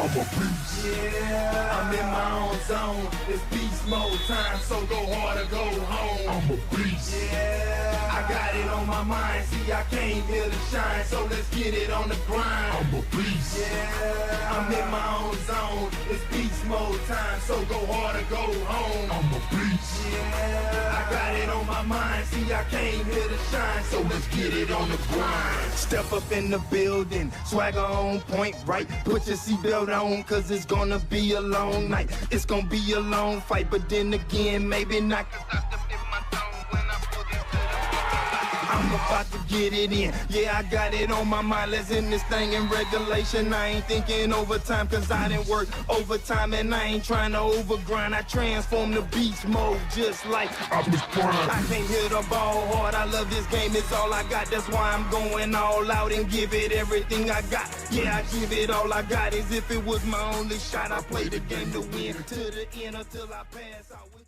I'm a beast. Yeah, I'm in my own zone. It's beast mode time, so go hard or go home. I'm a beast. Yeah, I got it on my mind. See, I came here to shine, so let's get it on the grind. I'm a beast. Yeah, I'm in my own zone. It's beast mode time, so go hard or go home. I'm a beast. Yeah, I got it on my mind. See, I came here to shine, so let's get it on the grind. Step up in the building, swagger on point, right? Put your seatbelt on, cause it's gonna be a long night. It's gonna be a long fight, but then again, maybe not. I'm about to get it in. Yeah, I got it on my mind. Let's end this thing in regulation. I ain't thinking overtime, cause I didn't work overtime, and I ain't trying to overgrind. I transform the beast mode just like Optimus Prime. I can't hit the ball hard. I love this game, it's all I got. That's why I'm going all out and give it everything I got. Yeah, I give it all I got. As if it was my only shot. I play the game to win to the end until I pass out with you.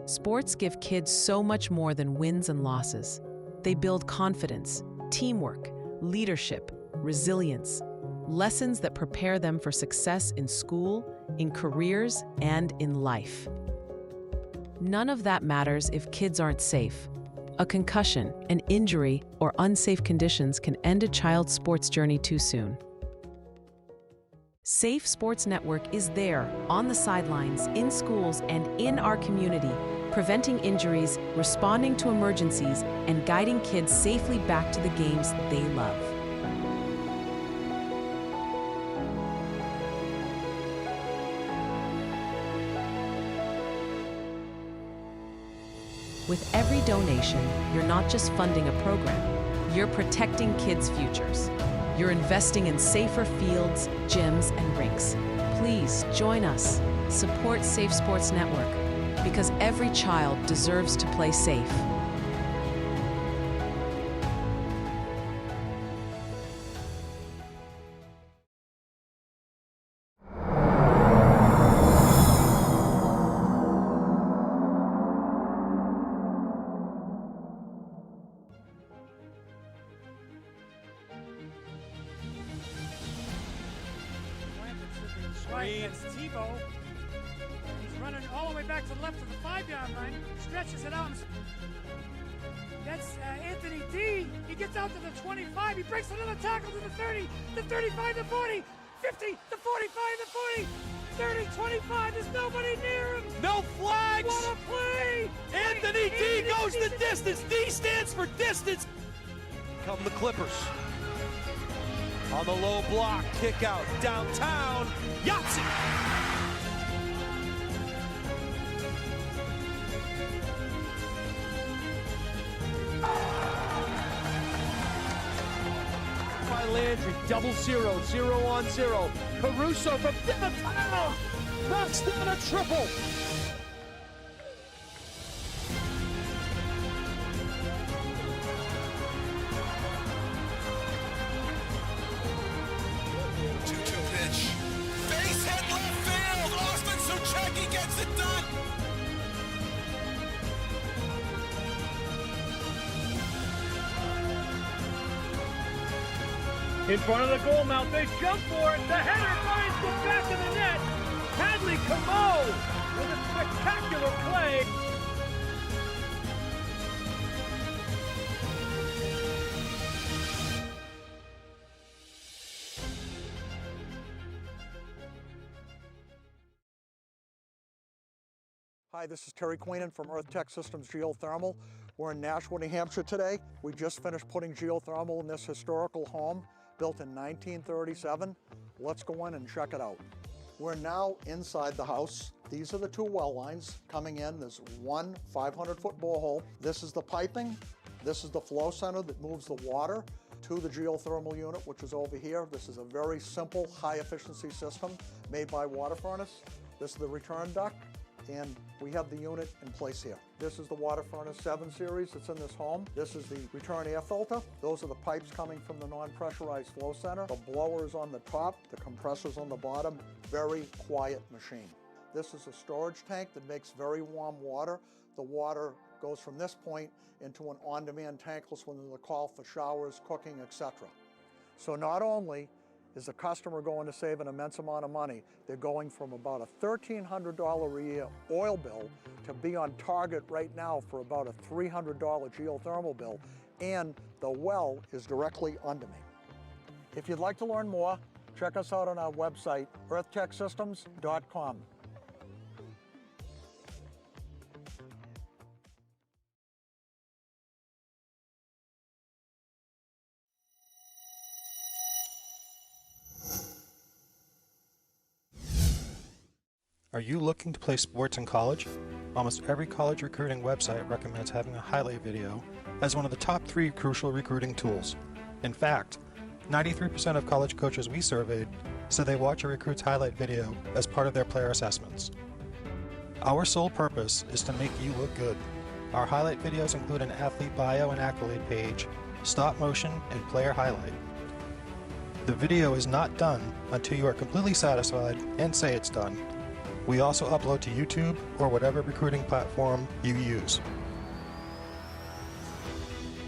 Sports give kids so much more than wins and losses. They build confidence, teamwork, leadership, resilience, lessons that prepare them for success in school, in careers, and in life. None of that matters if kids aren't safe. A concussion, an injury, or unsafe conditions can end a child's sports journey too soon. Safe Sports Network is there, on the sidelines, in schools, and in our community, preventing injuries, responding to emergencies, and guiding kids safely back to the games they love. With every donation, you're not just funding a program, you're protecting kids' futures. You're investing in safer fields, gyms, and rinks. Please join us. Support Safe Sports Network, because every child deserves to play safe. Right, that's Tebow. He's running all the way back to the left of the 5-yard line, stretches it out. That's Anthony D. He gets out to the 25. He breaks another tackle to the 30, the 35, the 40, 50, the 45, the 40, 30, 25. There's nobody near him. No flags. What a play. Anthony D goes the distance. D stands for distance. Come the Clippers. On the low block, kick out, downtown, Yahtzee! By Landry, 0-0, 0-on-0. Caruso from downtown, knocks down a triple. Base hit left field. Austin Suchecki gets it done. In front of the goal mouth, they jump for it. The header finds the back of the net. Hadley Camo with a spectacular play. Hi, this is Terry Queenan from Earth Tech Systems Geothermal. We're in Nashua, New Hampshire today. We just finished putting geothermal in this historical home built in 1937. Let's go in and check it out. We're now inside the house. These are the two well lines coming in. There's one 500-foot borehole. This is the piping. This is the flow center that moves the water to the geothermal unit, which is over here. This is a very simple, high-efficiency system made by water furnace. This is the return duct, and we have the unit in place here. This is the water furnace 7 series that's in this home. This is the return air filter. Those are the pipes coming from the non-pressurized flow center. The blower is on the top, the compressor's on the bottom. Very quiet machine. This is a storage tank that makes very warm water. The water goes from this point into an on-demand tankless when there's a call for showers, cooking, etc. So not only is the customer going to save an immense amount of money, they're going from about a $1,300 a year oil bill to be on target right now for about a $300 geothermal bill, and the well is directly under me. If you'd like to learn more, check us out on our website, earthtechsystems.com. Are you looking to play sports in college? Almost every college recruiting website recommends having a highlight video as one of the top 3 crucial recruiting tools. In fact, 93% of college coaches we surveyed said they watch a recruit's highlight video as part of their player assessments. Our sole purpose is to make you look good. Our highlight videos include an athlete bio and accolade page, stop motion, and player highlight. The video is not done until you are completely satisfied and say it's done. We also upload to YouTube or whatever recruiting platform you use.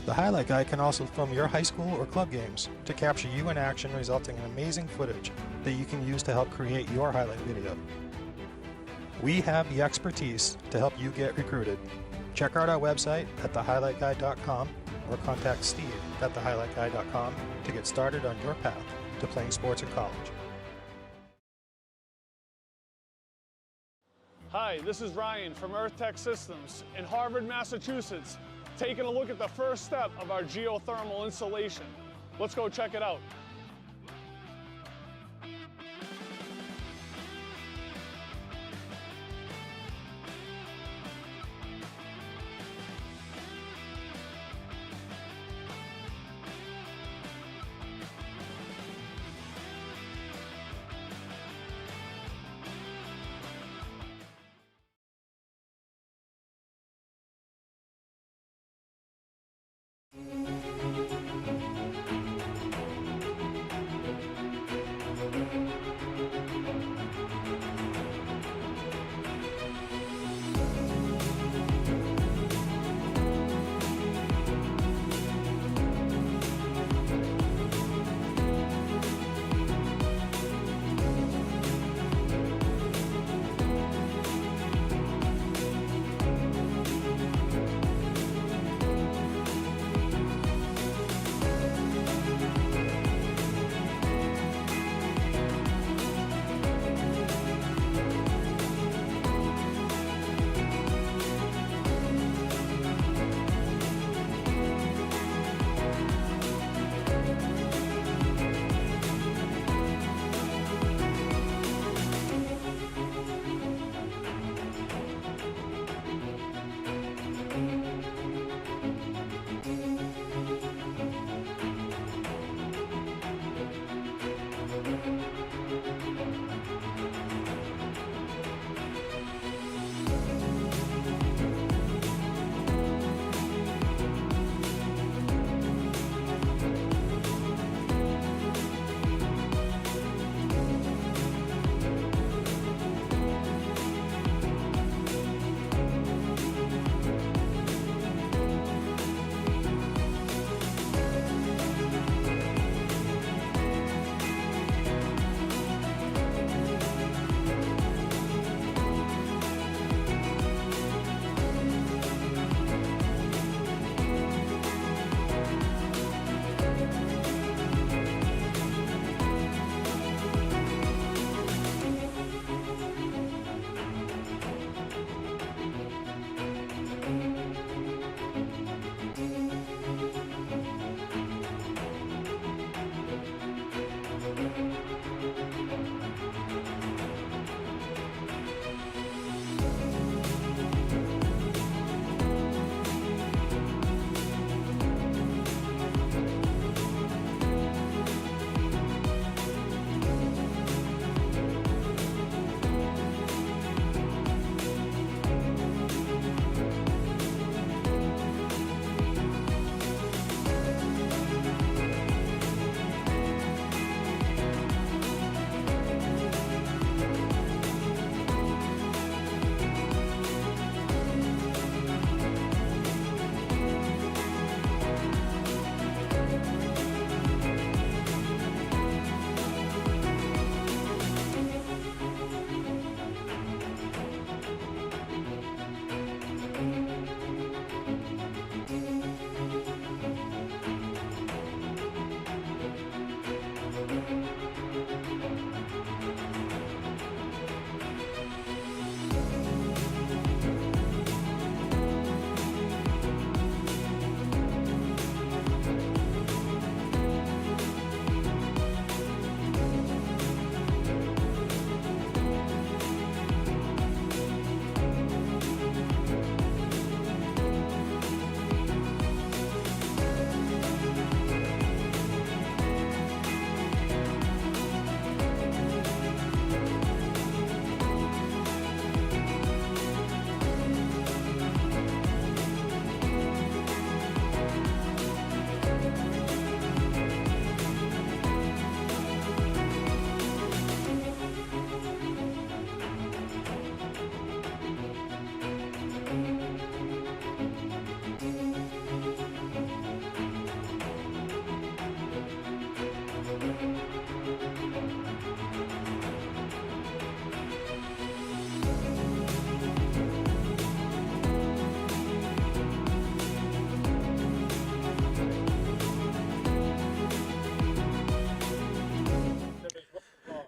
The highlight guy can also film your high school or club games to capture you in action, resulting in amazing footage that you can use to help create your highlight video. We have the expertise to help you get recruited. Check out our website at thehighlightguy.com or contact Steve at thehighlightguy.com to get started on your path to playing sports in college. Hi, this is Ryan from Earth Tech Systems in Harvard, Massachusetts, taking a look at the first step of our geothermal installation. Let's go check it out.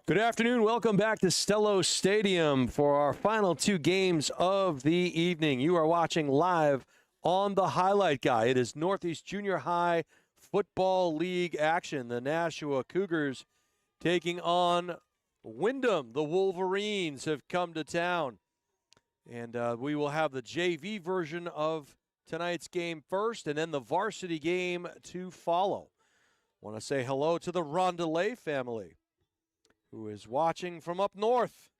Good afternoon. Welcome back to Stello Stadium for our final two games of the evening. You are watching live on the Highlight Guy. It is Northeast Junior High Football League action. The Nashua Cougars taking on Windham. The Wolverines have come to town. And we will have the JV version of tonight's game first and then the varsity game to follow. Want to say hello to the Rondelay family, who is watching from up north.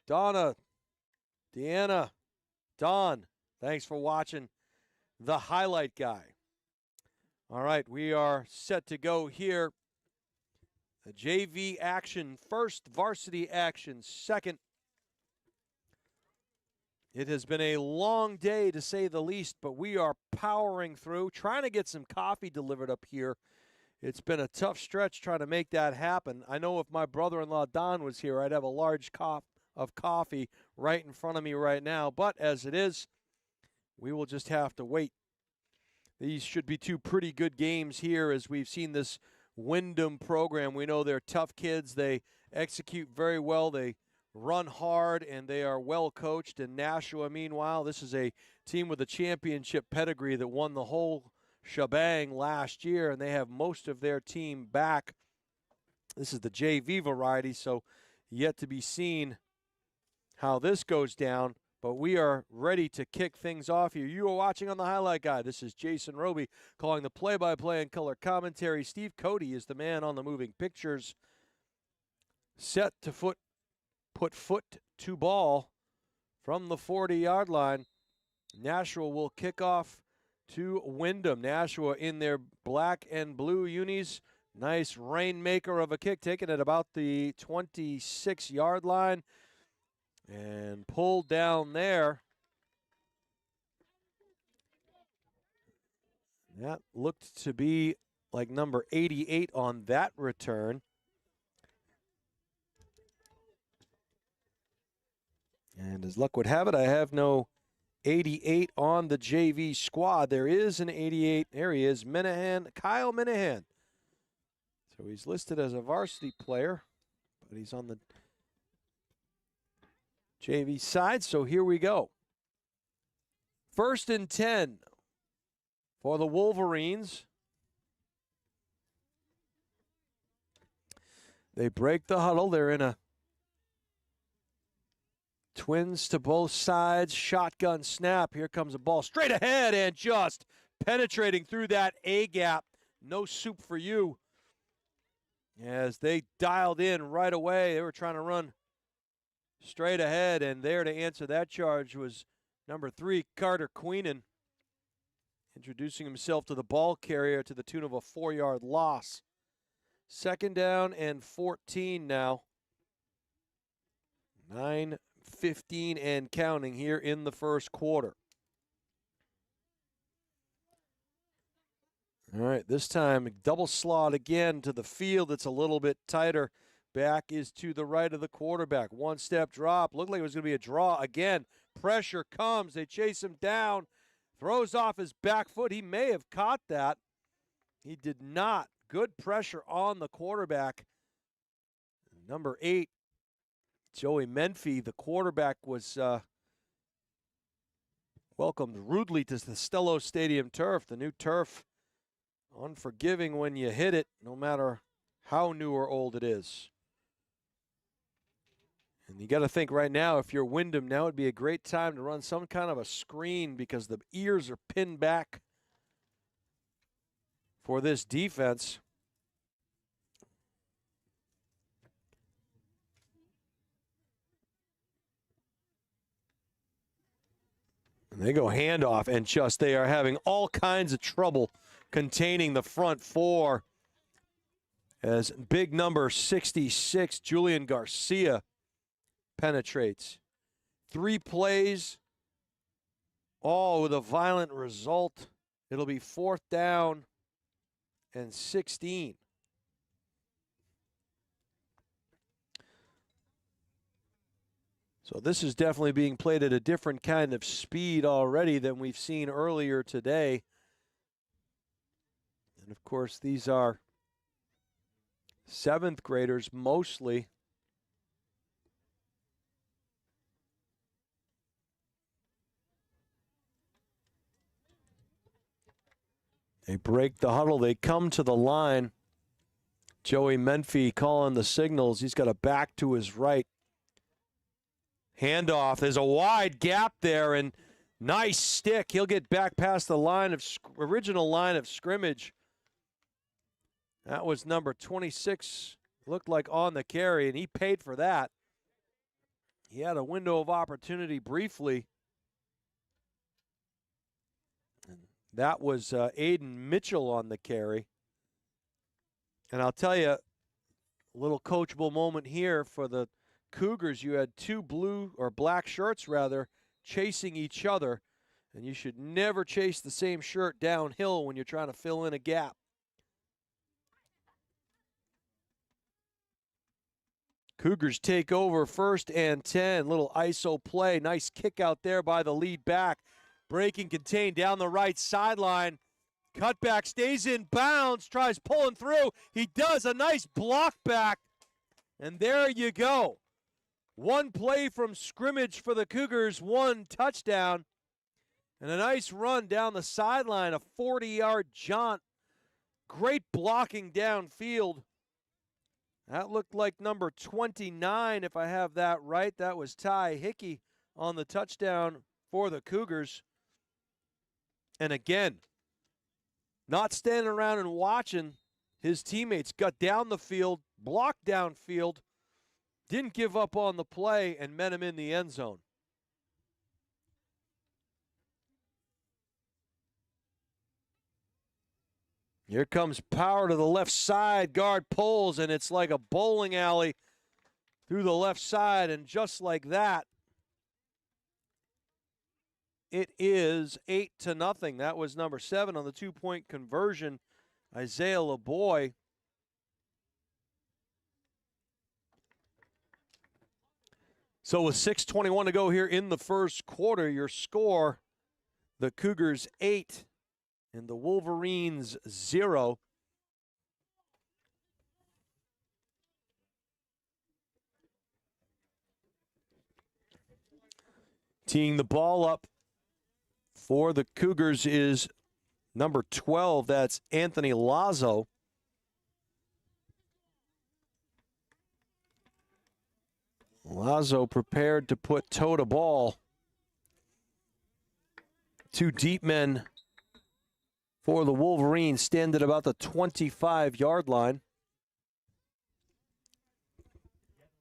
Donna, Deanna, Don, thanks for watching the Highlight Guy. All right, we are set to go here. The JV action first, varsity action second. It has been a long day, to say the least, but we are powering through, trying to get some coffee delivered up here. It's been a tough stretch trying to make that happen. I know if my brother-in-law Don was here, I'd have a large cup of coffee right in front of me right now. But as it is, we will just have to wait. These should be two pretty good games here, as we've seen this Windham program. We know they're tough kids. They execute very well. They run hard, and they are well coached. And Nashua, meanwhile, this is a team with a championship pedigree that won the whole shebang last year, and they have most of their team back. This is the JV variety, so yet to be seen how this goes down. But we are ready to kick things off here. You are watching on the Highlight Guy. This is Jason Roby calling the play-by-play and color commentary. Steve Cody is the man on the moving pictures. Set to put foot to ball from the 40-yard line. Nashua will kick off to Windham. Nashua in their black and blue unis. Nice rainmaker of a kick, taken at about the 26-yard line and pulled down there. That looked to be like number 88 on that return. And as luck would have it, I have no 88 on the JV squad. There is an 88. There he is, Minahan, Kyle Minahan. So he's listed as a varsity player, but he's on the JV side. So here we go. 1st and 10 for the Wolverines. They break the huddle. They're in a twins to both sides, shotgun snap. Here comes a ball straight ahead and just penetrating through that A-gap. No soup for you. As they dialed in right away, they were trying to run straight ahead, and there to answer that charge was number 3, Carter Queenan, introducing himself to the ball carrier to the tune of a 4-yard loss. 2nd down and 14 now. 9:15 and counting here in the first quarter. All right, this time double slot again to the field. It's a little bit tighter. Back is to the right of the quarterback. 1-step drop. Looked like it was going to be a draw again. Pressure comes. They chase him down. Throws off his back foot. He may have caught that. He did not. Good pressure on the quarterback. Number 8. Joey Menfee, the quarterback, was welcomed rudely to the Stello Stadium turf. The new turf, unforgiving when you hit it, no matter how new or old it is. And you got to think right now, if you're Windham, now would be a great time to run some kind of a screen because the ears are pinned back for this defense. And they go handoff, and just they are having all kinds of trouble containing the front four as big number 66, Julian Garcia, penetrates. 3 plays, all with a violent result. It'll be 4th down and 16. So this is definitely being played at a different kind of speed already than we've seen earlier today. And of course, these are 7th graders mostly. They break the huddle. They come to the line. Joey Menfee calling the signals. He's got a back to his right. Handoff. There's a wide gap there, and nice stick. He'll get back past the line of original line of scrimmage. That was number 26. Looked like on the carry, and he paid for that. He had a window of opportunity briefly. That was Aiden Mitchell on the carry. And I'll tell you, a little coachable moment here for the Cougars. You had two blue or black shirts, rather, chasing each other. And you should never chase the same shirt downhill when you're trying to fill in a gap. Cougars take over 1st and 10. Little ISO play. Nice kick out there by the lead back. Breaking contained down the right sideline. Cutback stays in bounds. Tries pulling through. He does a nice block back. And there you go. One play from scrimmage for the Cougars. 1 touchdown. And a nice run down the sideline. A 40-yard jaunt. Great blocking downfield. That looked like number 29, if I have that right. That was Ty Hickey on the touchdown for the Cougars. And again, not standing around and watching. His teammates got down the field, blocked downfield, didn't give up on the play, and met him in the end zone. Here comes power to the left side. Guard pulls, and it's like a bowling alley through the left side. And just like that, it is 8-0. That was number 7 on the 2-point conversion, Isaiah LeBoy. So with 6:21 to go here in the first quarter, your score, the Cougars 8 and the Wolverines 0. Teeing the ball up for the Cougars is number 12. That's Anthony Lazo. Lazo prepared to put toe to ball. 2 deep men for the Wolverines stand at about the 25-yard line.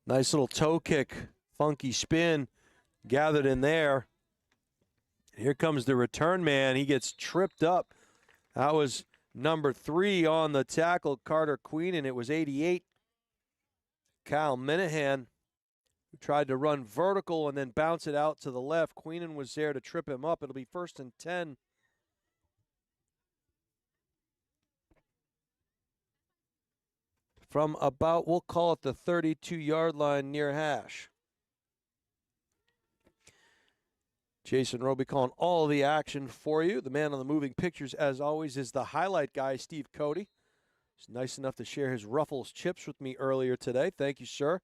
Nice little toe kick, funky spin gathered in there. Here comes the return man. He gets tripped up. That was number 3 on the tackle, Carter Queen, and it was 88. Kyle Minahan, who tried to run vertical and then bounce it out to the left. Queenan was there to trip him up. It'll be 1st and 10. From about, we'll call it the 32-yard line near hash. Jason Roby calling all the action for you. The man on the moving pictures, as always, is the highlight guy, Steve Cody. He's nice enough to share his Ruffles chips with me earlier today. Thank you, sir.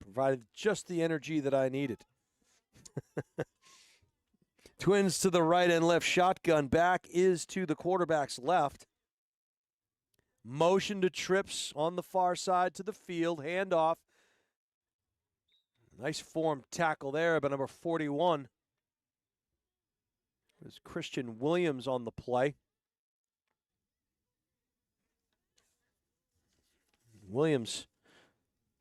Provided just the energy that I needed. Twins to the right and left. Shotgun back is to the quarterback's left. Motion to trips on the far side to the field. Handoff. Nice form tackle there by number 41. There's Christian Williams on the play. Williams,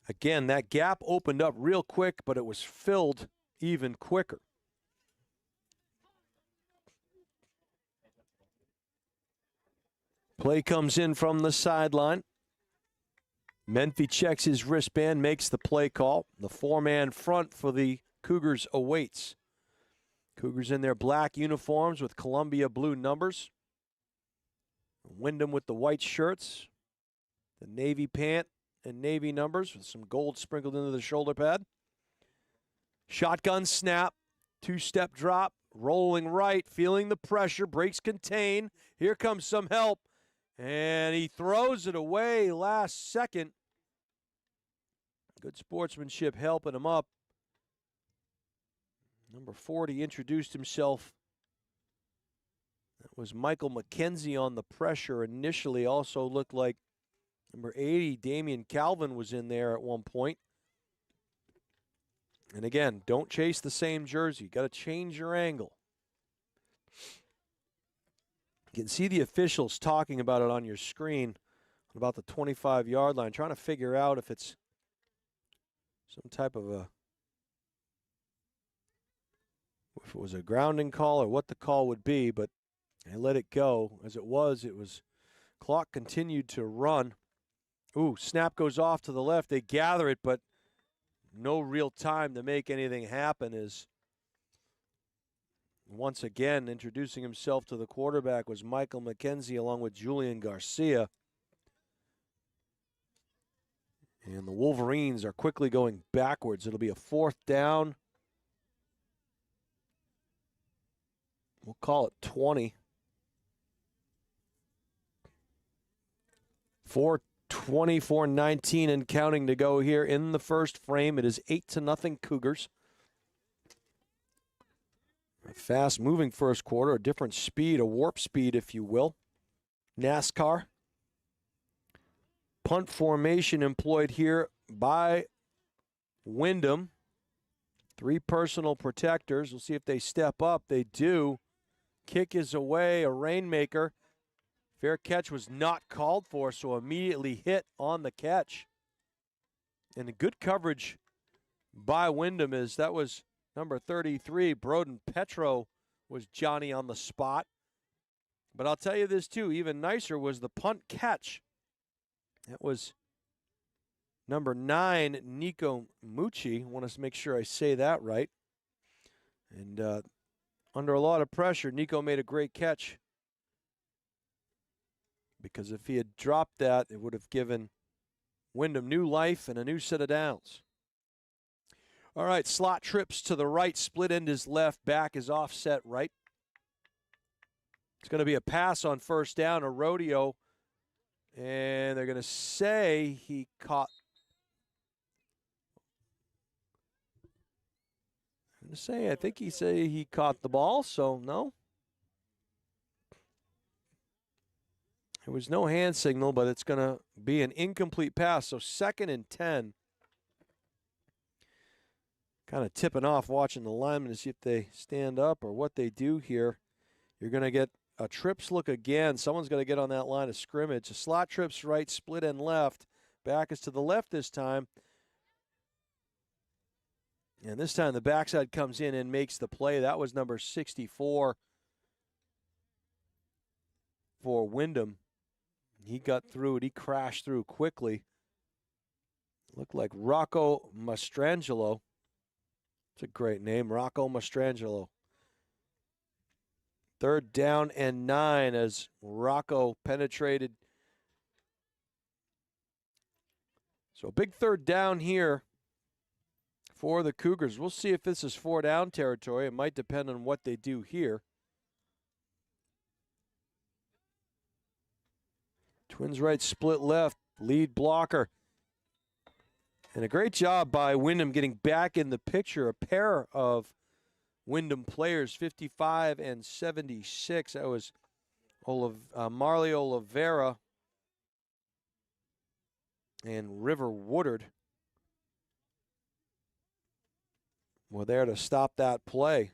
again, that gap opened up real quick, but it was filled even quicker. Play comes in from the sideline. Menfee checks his wristband, makes the play call. The 4-man front for the Cougars awaits. Cougars in their black uniforms with Columbia blue numbers. Windham with the white shirts. The navy pant and navy numbers with some gold sprinkled into the shoulder pad. Shotgun snap. 2-step drop. Rolling right. Feeling the pressure. Breaks contain. Here comes some help. And he throws it away last second. Good sportsmanship helping him up. Number 40 introduced himself. That was Michael McKenzie on the pressure initially. Also looked like number 80, Damian Calvin, was in there at one point. And again, don't chase the same jersey. Got to change your angle. You can see the officials talking about it on your screen, about the 25-yard line, trying to figure out if it's some type of if it was a grounding call or what the call would be, but they let it go. As it was, clock continued to run. Ooh, snap goes off to the left. They gather it, but no real time to make anything happen. Is once again introducing himself to the quarterback was Michael McKenzie along with Julian Garcia. And the Wolverines are quickly going backwards. It'll be a 4th down. We'll call it 20. 4:24:19 and counting to go here in the first frame. It is 8-0 Cougars. A fast-moving first quarter, a different speed, a warp speed, if you will. NASCAR. Punt formation employed here by Windham. 3 personal protectors. We'll see if they step up. They do. Kick is away, a rainmaker. Fair catch was not called for, so immediately hit on the catch. And a good coverage by Windham is that was number 33, Broden Petro, was Johnny on the spot. But I'll tell you this too, even nicer was the punt catch. That was number 9, Nico Mucci. I want to make sure I say that right. And under a lot of pressure, Nico made a great catch. Because if he had dropped that, it would have given Windham new life and a new set of downs. All right, slot trips to the right. Split end is left. Back is offset right. It's going to be a pass on first down, a rodeo. And they're going to say he caught. I'm going to say, I think he caught the ball, so no. There was no hand signal, but it's going to be an incomplete pass. So 2nd and 10. Kind of tipping off, watching the linemen to see if they stand up or what they do here. You're going to get a trips look again. Someone's going to get on that line of scrimmage. A slot trips right, split end left. Back is to the left this time. And this time the backside comes in and makes the play. That was number 64 for Windham. He got through it. He crashed through quickly. Looked like Rocco Mastrangelo. It's a great name, Rocco Mastrangelo. 3rd down and 9 as Rocco penetrated. So a big 3rd down here for the Cougars. We'll see if this is 4 down territory. It might depend on what they do here. Twins right, split left, lead blocker. And a great job by Windham getting back in the picture. A pair of Windham players, 55 and 76. That was Marley Oliveira and River Woodard were there to stop that play.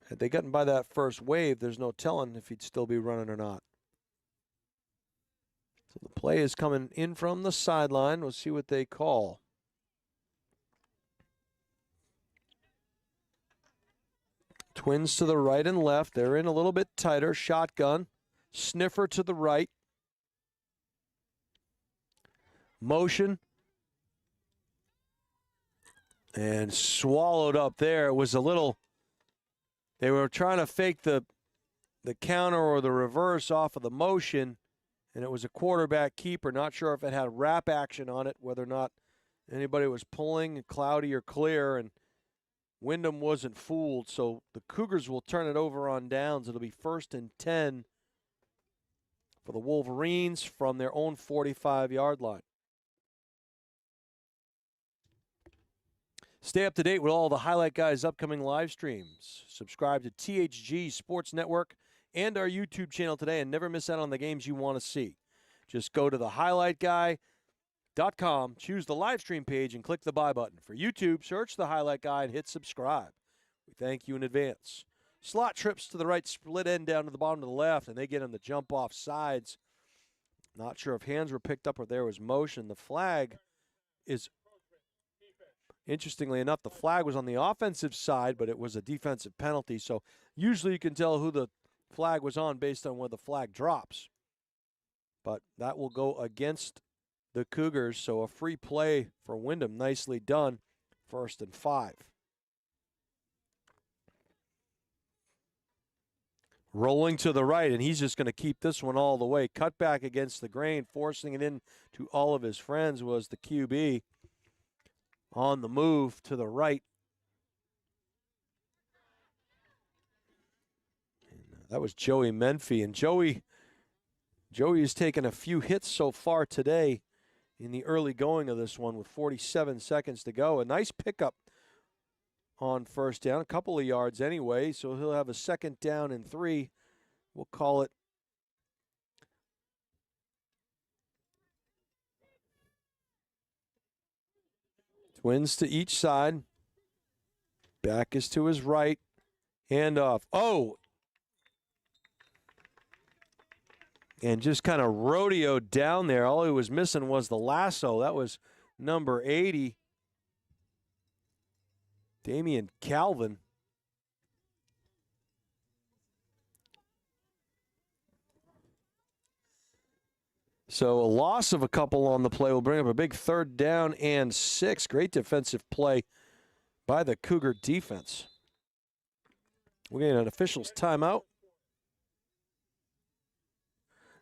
Had they gotten by that first wave, there's no telling if he'd still be running or not. So the play is coming in from the sideline. We'll see what they call. Twins to the right and left. They're in a little bit tighter. Shotgun. Sniffer to the right. Motion. And swallowed up there. It was a little, they were trying to fake the counter or the reverse off of the motion. And it was a quarterback keeper. Not sure if it had wrap action on it, whether or not anybody was pulling, cloudy or clear, and Windham wasn't fooled. So the Cougars will turn it over on downs. It'll be 1st and 10 for the Wolverines from their own 45-yard line. Stay up to date with all the Highlight Guys' upcoming live streams. Subscribe to THG Sports Network and our YouTube channel today and never miss out on the games you want to see. Just go to thehighlightguy.com, choose the live stream page, and click the buy button. For YouTube, search The Highlight Guy and hit subscribe. We thank you in advance. Slot trips to the right, split end down to the bottom to the left, and they get on the jump off sides. Not sure if hands were picked up or there was motion. The flag is, interestingly enough, the flag was on the offensive side, but it was a defensive penalty. So usually you can tell who the flag was on based on where the flag drops. But that will go against the Cougars, so a free play for Windham. Nicely done. 1st and 5. Rolling to the right, and he's just going to keep this one all the way. Cut back against the grain, forcing it in to all of his friends was the QB. On the move to the right. And that was Joey Menfee, and Joey has taken a few hits so far today in the early going of this one with 47 seconds to go. A nice pickup on first down, a couple of yards anyway, so he'll have a 2nd down and 3. We'll call it Twins to each side. Back is to his right. Hand off. Oh! And just kind of rodeoed down there. All he was missing was the lasso. That was number 80. Damian Calvin. So a loss of a couple on the play will bring up a big 3rd down and 6. Great defensive play by the Cougar defense. We're getting an official's timeout.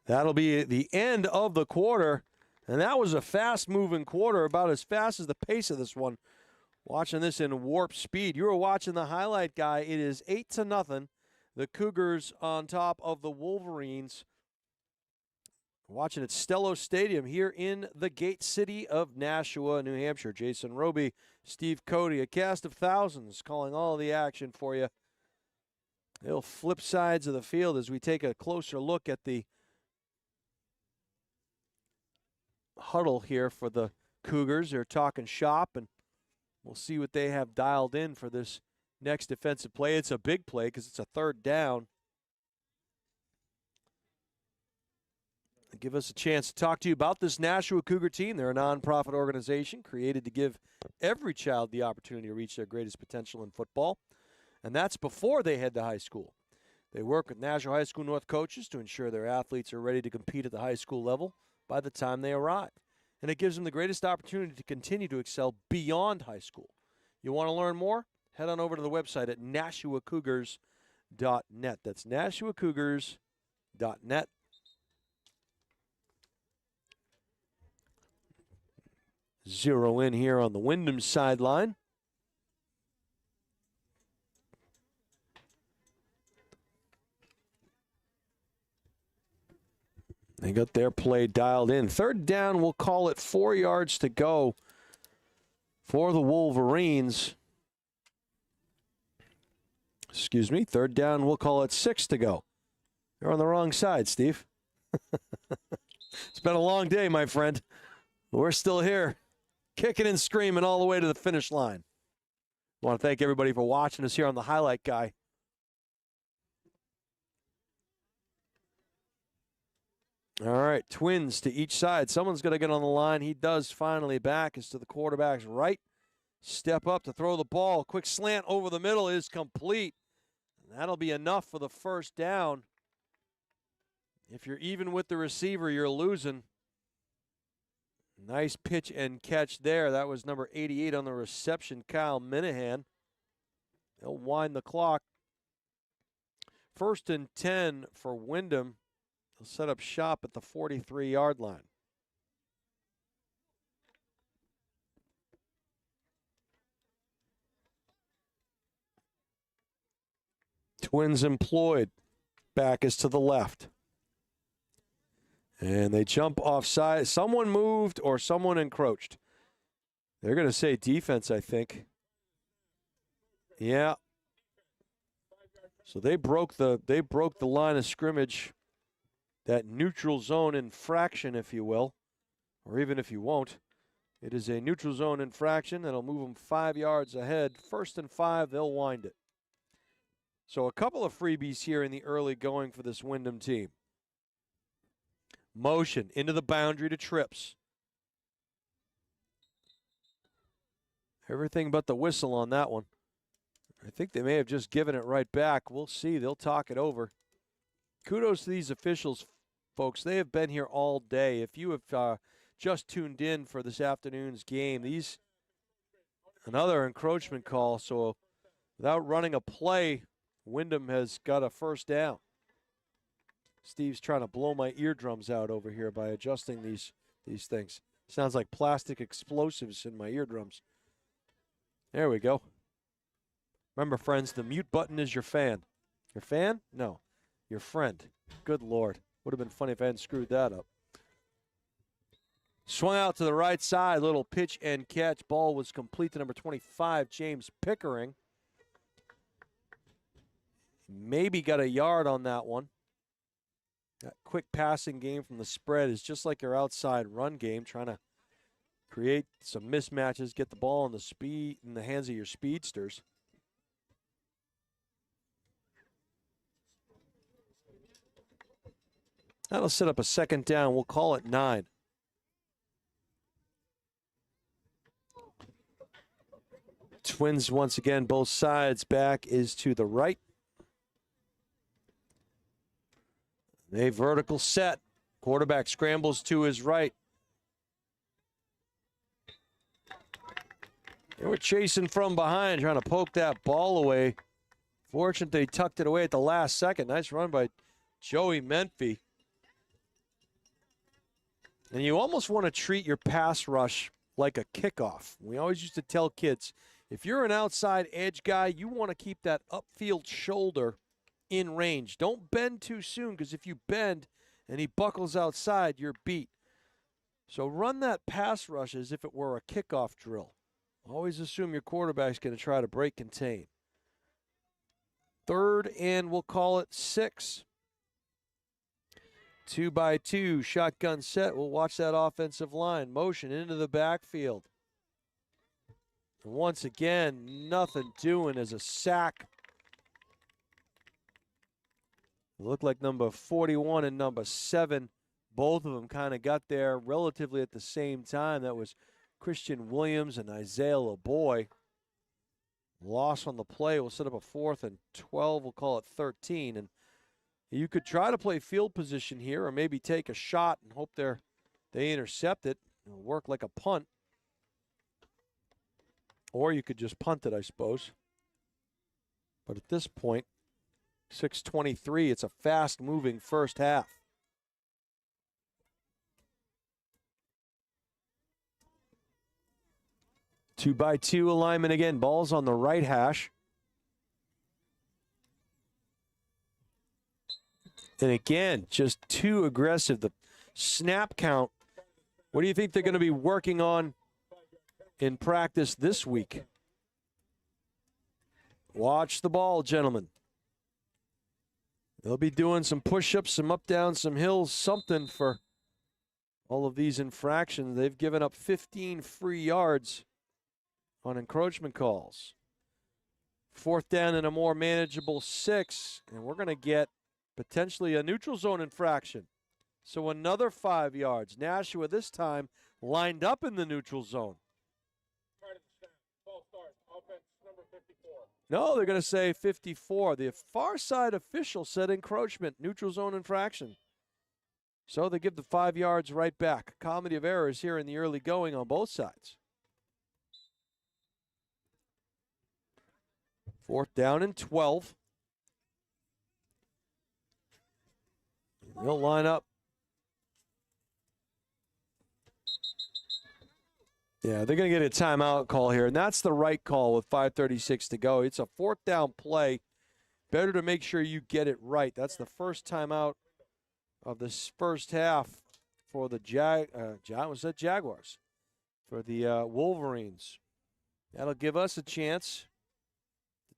That'll be the end of the quarter. And that was a fast-moving quarter, about as fast as the pace of this one. Watching this in warp speed. You were watching the Highlight Guy. It is 8-0. The Cougars on top of the Wolverines. Watching at Stello Stadium here in the Gate City of Nashua, New Hampshire. Jason Roby, Steve Cody, a cast of thousands calling all the action for you. They'll flip sides of the field as we take a closer look at the huddle here for the Cougars. They're talking shop, and we'll see what they have dialed in for this next defensive play. It's a big play because it's a 3rd down. Give us a chance to talk to you about this Nashua Cougar team. They're a nonprofit organization created to give every child the opportunity to reach their greatest potential in football, and that's before they head to high school. They work with Nashua High School North coaches to ensure their athletes are ready to compete at the high school level by the time they arrive, and it gives them the greatest opportunity to continue to excel beyond high school. You want to learn more? Head on over to the website at NashuaCougars.net. That's NashuaCougars.net. Zero in here on the Windham sideline. They got their play dialed in. 3rd down, we'll call it 4 yards to go for the Wolverines. Excuse me, 3rd down, we'll call it 6 to go. You're on the wrong side, Steve. It's been a long day, my friend. We're still here, kicking and screaming all the way to the finish line. I want to thank everybody for watching us here on the Highlight Guy. All right, Twins to each side. Someone's going to get on the line. He does finally. Back is to the quarterback's right. Step up to throw the ball. Quick slant over the middle is complete. And that'll be enough for the 1st down. If you're even with the receiver, you're losing. Nice pitch and catch there. That was number 88 on the reception, Kyle Minahan. They'll wind the clock. 1st and 10 for Windham. They'll set up shop at the 43-yard line. Twins employed. Back is to the left. And they jump offside. Someone moved or someone encroached. They're going to say defense, I think. Yeah. So they broke the line of scrimmage, that neutral zone infraction, if you will, or even if you won't. It is a neutral zone infraction that'll move them 5 yards ahead. 1st and 5, they'll wind it. So a couple of freebies here in the early going for this Windham team. Motion into the boundary to Trips. Everything but the whistle on that one. I think they may have just given it right back. We'll see. They'll talk it over. Kudos to these officials, folks. They have been here all day. If you have just tuned in for this afternoon's game, another encroachment call. So without running a play, Windham has got a first down. Steve's trying to blow my eardrums out over here by adjusting these things. Sounds like plastic explosives in my eardrums. There we go. Remember, friends, the mute button is your fan. Your fan? No, your friend. Good Lord. Would have been funny if I hadn't screwed that up. Swung out to the right side. Little pitch and catch. Ball was complete to number 25, James Pickering. Maybe got a yard on that one. That quick passing game from the spread is just like your outside run game, trying to create some mismatches, get the ball in the hands of your speedsters. That'll set up a second down. We'll call it 9. Twins once again, both sides. Back is to the right. A vertical set. Quarterback scrambles to his right. They were chasing from behind, trying to poke that ball away. Fortunate they tucked it away at the last second. Nice run by Joey Menfee. And you almost want to treat your pass rush like a kickoff. We always used to tell kids, if you're an outside edge guy, you want to keep that upfield shoulder in range. Don't bend too soon, because if you bend and he buckles outside, you're beat. So run that pass rush as if it were a kickoff drill. Always assume your quarterback's going to try to break contain. 3rd and we'll call it 6. 2-by-2, shotgun set. We'll watch that offensive line. Motion into the backfield. And once again, nothing doing as a sack. It looked like number 41 and number 7, both of them kind of got there relatively at the same time. That was Christian Williams and Isaiah LeBoy. Loss on the play will set up a 4th and 12. We'll call it 13. And you could try to play field position here, or maybe take a shot and hope they intercept it. It'll work like a punt. Or you could just punt it, I suppose. But at this point, 6:23, it's a fast-moving first half. Two-by-two alignment again. Ball's on the right hash. And again, just too aggressive. The snap count, what do you think they're going to be working on in practice this week? Watch the ball, gentlemen. They'll be doing some push-ups, some up-downs, some hills, something for all of these infractions. They've given up 15 free yards on encroachment calls. 4th down and a more manageable 6, and we're going to get potentially a neutral zone infraction. So another 5 yards. Nashua this time lined up in the neutral zone. No, they're going to say 54. The far side official said encroachment, neutral zone infraction. So they give the 5 yards right back. Comedy of errors here in the early going on both sides. 4th down and 12. They'll line up. Yeah, they're going to get a timeout call here, and that's the right call with 5:36 to go. It's a 4th down play. Better to make sure you get it right. That's the first timeout of this first half for the Jaguars, for the Wolverines. That'll give us a chance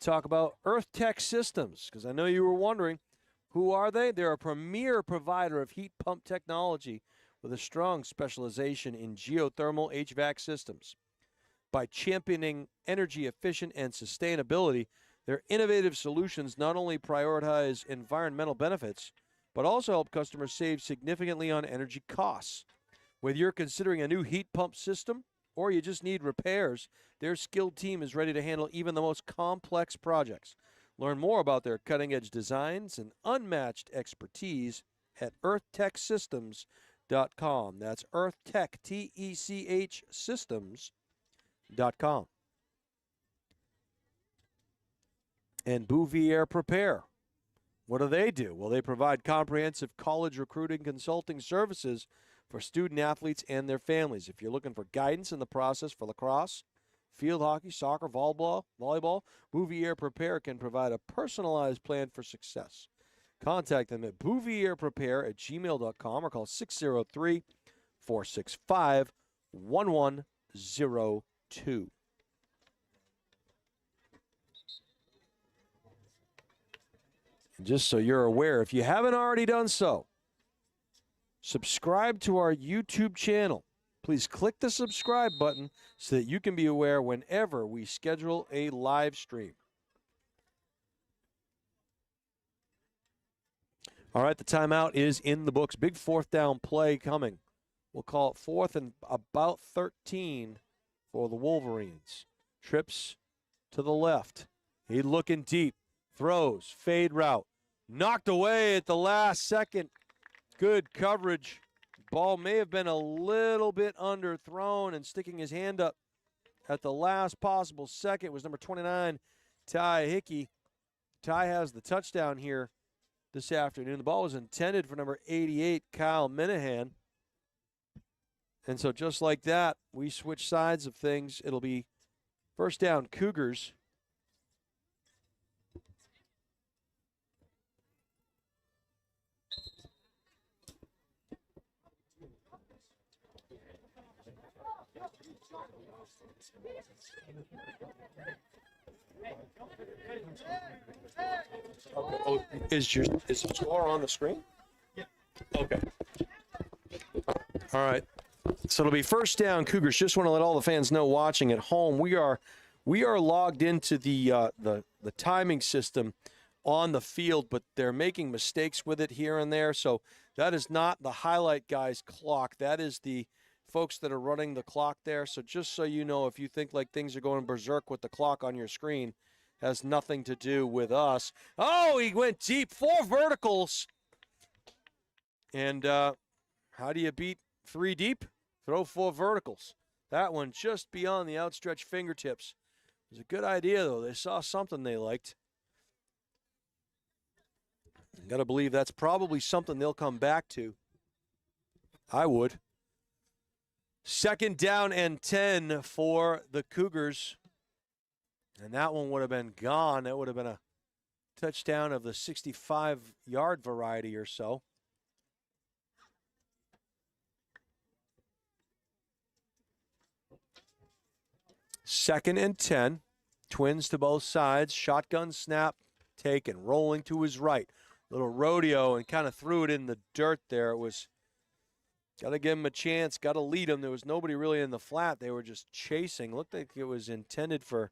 to talk about Earth Tech Systems, because I know you were wondering, who are they? They're a premier provider of heat pump technology with a strong specialization in geothermal HVAC systems. By championing energy efficient and sustainability, their innovative solutions not only prioritize environmental benefits, but also help customers save significantly on energy costs. Whether you're considering a new heat pump system or you just need repairs, their skilled team is ready to handle even the most complex projects. Learn more about their cutting-edge designs and unmatched expertise at earthtechsystems.com. That's earthtech, T-E-C-H, systems.com. And Bouvier Prepare. What do? Well, they provide comprehensive college recruiting consulting services for student athletes and their families. If you're looking for guidance in the process for lacrosse, field hockey, soccer, volleyball, Bouvier Prepare can provide a personalized plan for success. Contact them at bouvierprepare@gmail.com or call 603-465-1102. And just so you're aware, if you haven't already done so, subscribe to our YouTube channel. Please click the subscribe button so that you can be aware whenever we schedule a live stream. All right, the timeout is in the books. Big fourth down play coming. We'll call it 4th and about 13 for the Wolverines. Trips to the left. He looking deep. Throws. Fade route. Knocked away at the last second. Good coverage. Ball may have been a little bit underthrown, and sticking his hand up at the last possible second was number 29, Ty Hickey. Ty has the touchdown here this afternoon. The ball was intended for number 88, Kyle Minahan. And so just like that, we switch sides of things. It'll be first down Cougars. Oh, is the score on the screen? Yeah. Okay. All right. So it'll be first down Cougars. Just want to let all the fans know watching at home, we are logged into the timing system on the field, but they're making mistakes with it here and there. So that is not the highlight guy's clock. That is the folks that are running the clock there. So just so you know, if you think like things are going berserk with the clock on your screen, has nothing to do with us. Oh, he went deep, 4 verticals. And how do you beat 3 deep? Throw 4 verticals. That one just beyond the outstretched fingertips. It was a good idea, though. They saw something they liked. Got to believe that's probably something they'll come back to. I would. Second down and 10 for the Cougars. And that one would have been gone. That would have been a touchdown of the 65-yard variety or so. Second and 10. Twins to both sides. Shotgun snap taken. Rolling to his right. Little rodeo and kind of threw it in the dirt there. It was, got to give him a chance. Got to lead him. There was nobody really in the flat. They were just chasing. Looked like it was intended for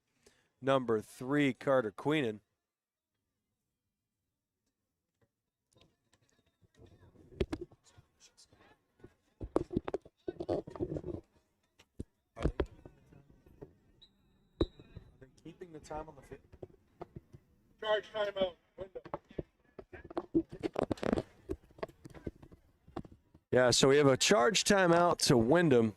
number 3, Carter Queenan. Are they keeping the time on the field? Charge timeout. Windham. Yeah, so we have a charge timeout to Windham.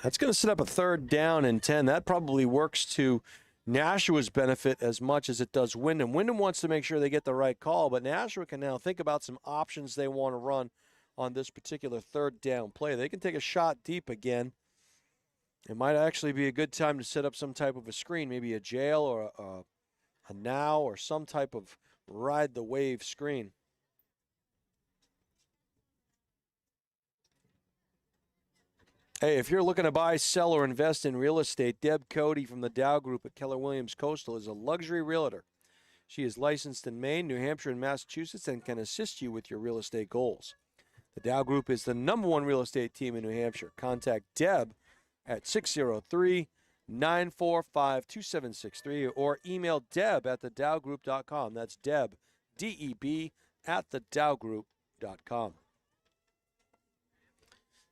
That's going to set up a third down and 10. That probably works to Nashua's benefit as much as it does Windham. Windham wants to make sure they get the right call, but Nashua can now think about some options they want to run on this particular third down play. They can take a shot deep again. It might actually be a good time to set up some type of a screen, maybe a jail or a now or some type of ride the wave screen. Hey, if you're looking to buy, sell, or invest in real estate, Deb Cody from the Dow Group at Keller Williams Coastal is a luxury realtor. She is licensed in Maine, New Hampshire, and Massachusetts and can assist you with your real estate goals. The Dow Group is the #1 real estate team in New Hampshire. Contact Deb at 603-945-2763 or email Deb at thedowgroup.com. That's Deb, D-E-B, at thedowgroup.com.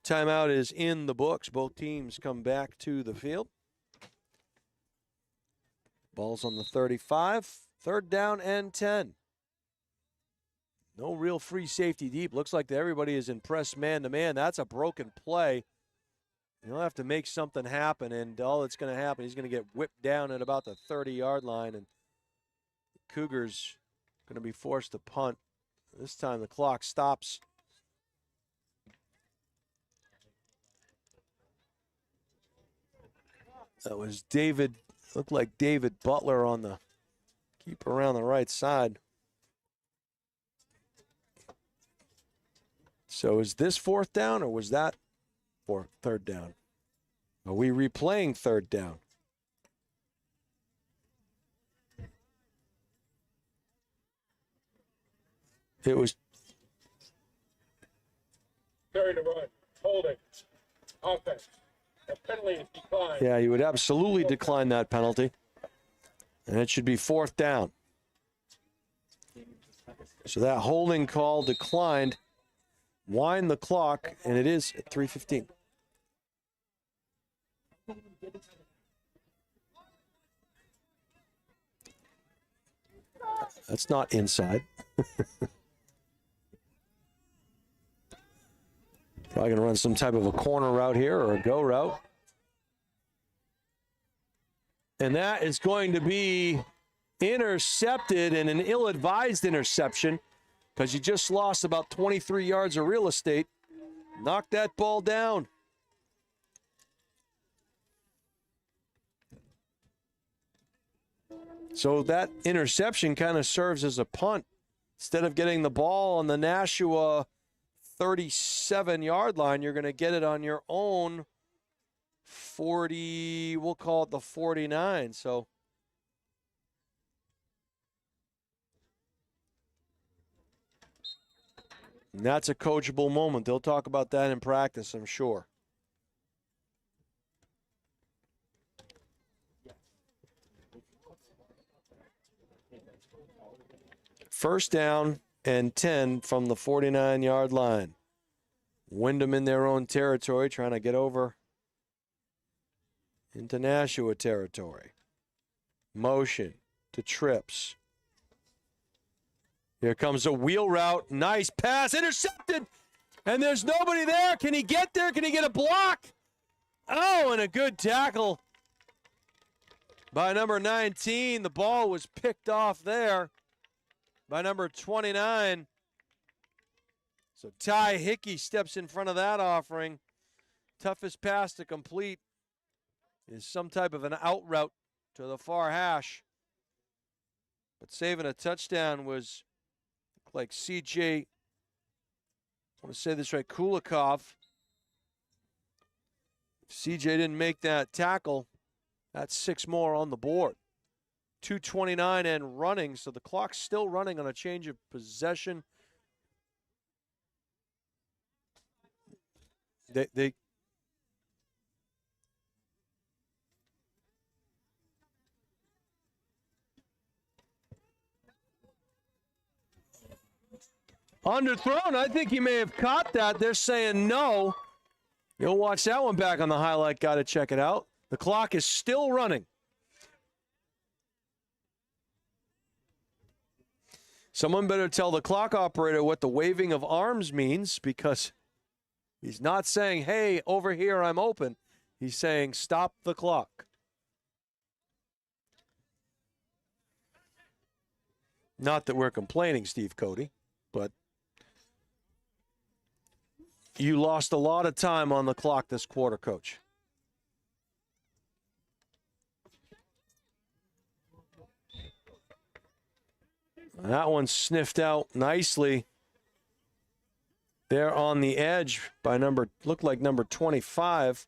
Timeout is in the books. Both teams come back to the field. Ball's on the 35. 3rd down and 10. No real free safety deep. Looks like everybody is in press man-to-man. That's a broken play. He'll have to make something happen, and all that's going to happen, he's going to get whipped down at about the 30-yard line, and the Cougars going to be forced to punt. This time the clock stops. That was David, looked like David Butler on the keeper around the right side. So is this 4th down or was that for 3rd down? Are we replaying 3rd down? It was. Carry to run. Holding. Offense. A penalty is declined. Yeah, you would absolutely decline that penalty. And it should be 4th down. So that holding call declined. Wind the clock, and it is at 3:15. That's not inside. Probably going to run some type of a corner route here or a go route. And that is going to be intercepted, and an ill-advised interception because you just lost about 23 yards of real estate. Knock that ball down. So that interception kind of serves as a punt. Instead of getting the ball on the Nashua 37-yard line, you're going to get it on your own 40, we'll call it the 49. So and that's a coachable moment. They'll talk about that in practice, I'm sure. First down and 10 from the 49-yard line. Windham in their own territory, trying to get over into Nashua territory. Motion to trips. Here comes a wheel route. Nice pass. Intercepted. And there's nobody there. Can he get there? Can he get a block? Oh, and a good tackle by number 19. The ball was picked off there by number 29. So Ty Hickey steps in front of that offering. Toughest pass to complete is some type of an out route to the far hash. But saving a touchdown was like CJ, I want to say this right, Kulikov. If CJ didn't make that tackle, that's 6 more on the board. 2:29 and running, so the clock's still running on a change of possession. They underthrown. I think he may have caught that. They're saying no. You'll watch that one back on the highlight. Got to check it out. The clock is still running. Someone better tell the clock operator what the waving of arms means, because he's not saying, hey, over here, I'm open. He's saying, stop the clock. Not that we're complaining, Steve Cody, but you lost a lot of time on the clock this quarter, Coach. That one sniffed out nicely They're on the edge by number 25.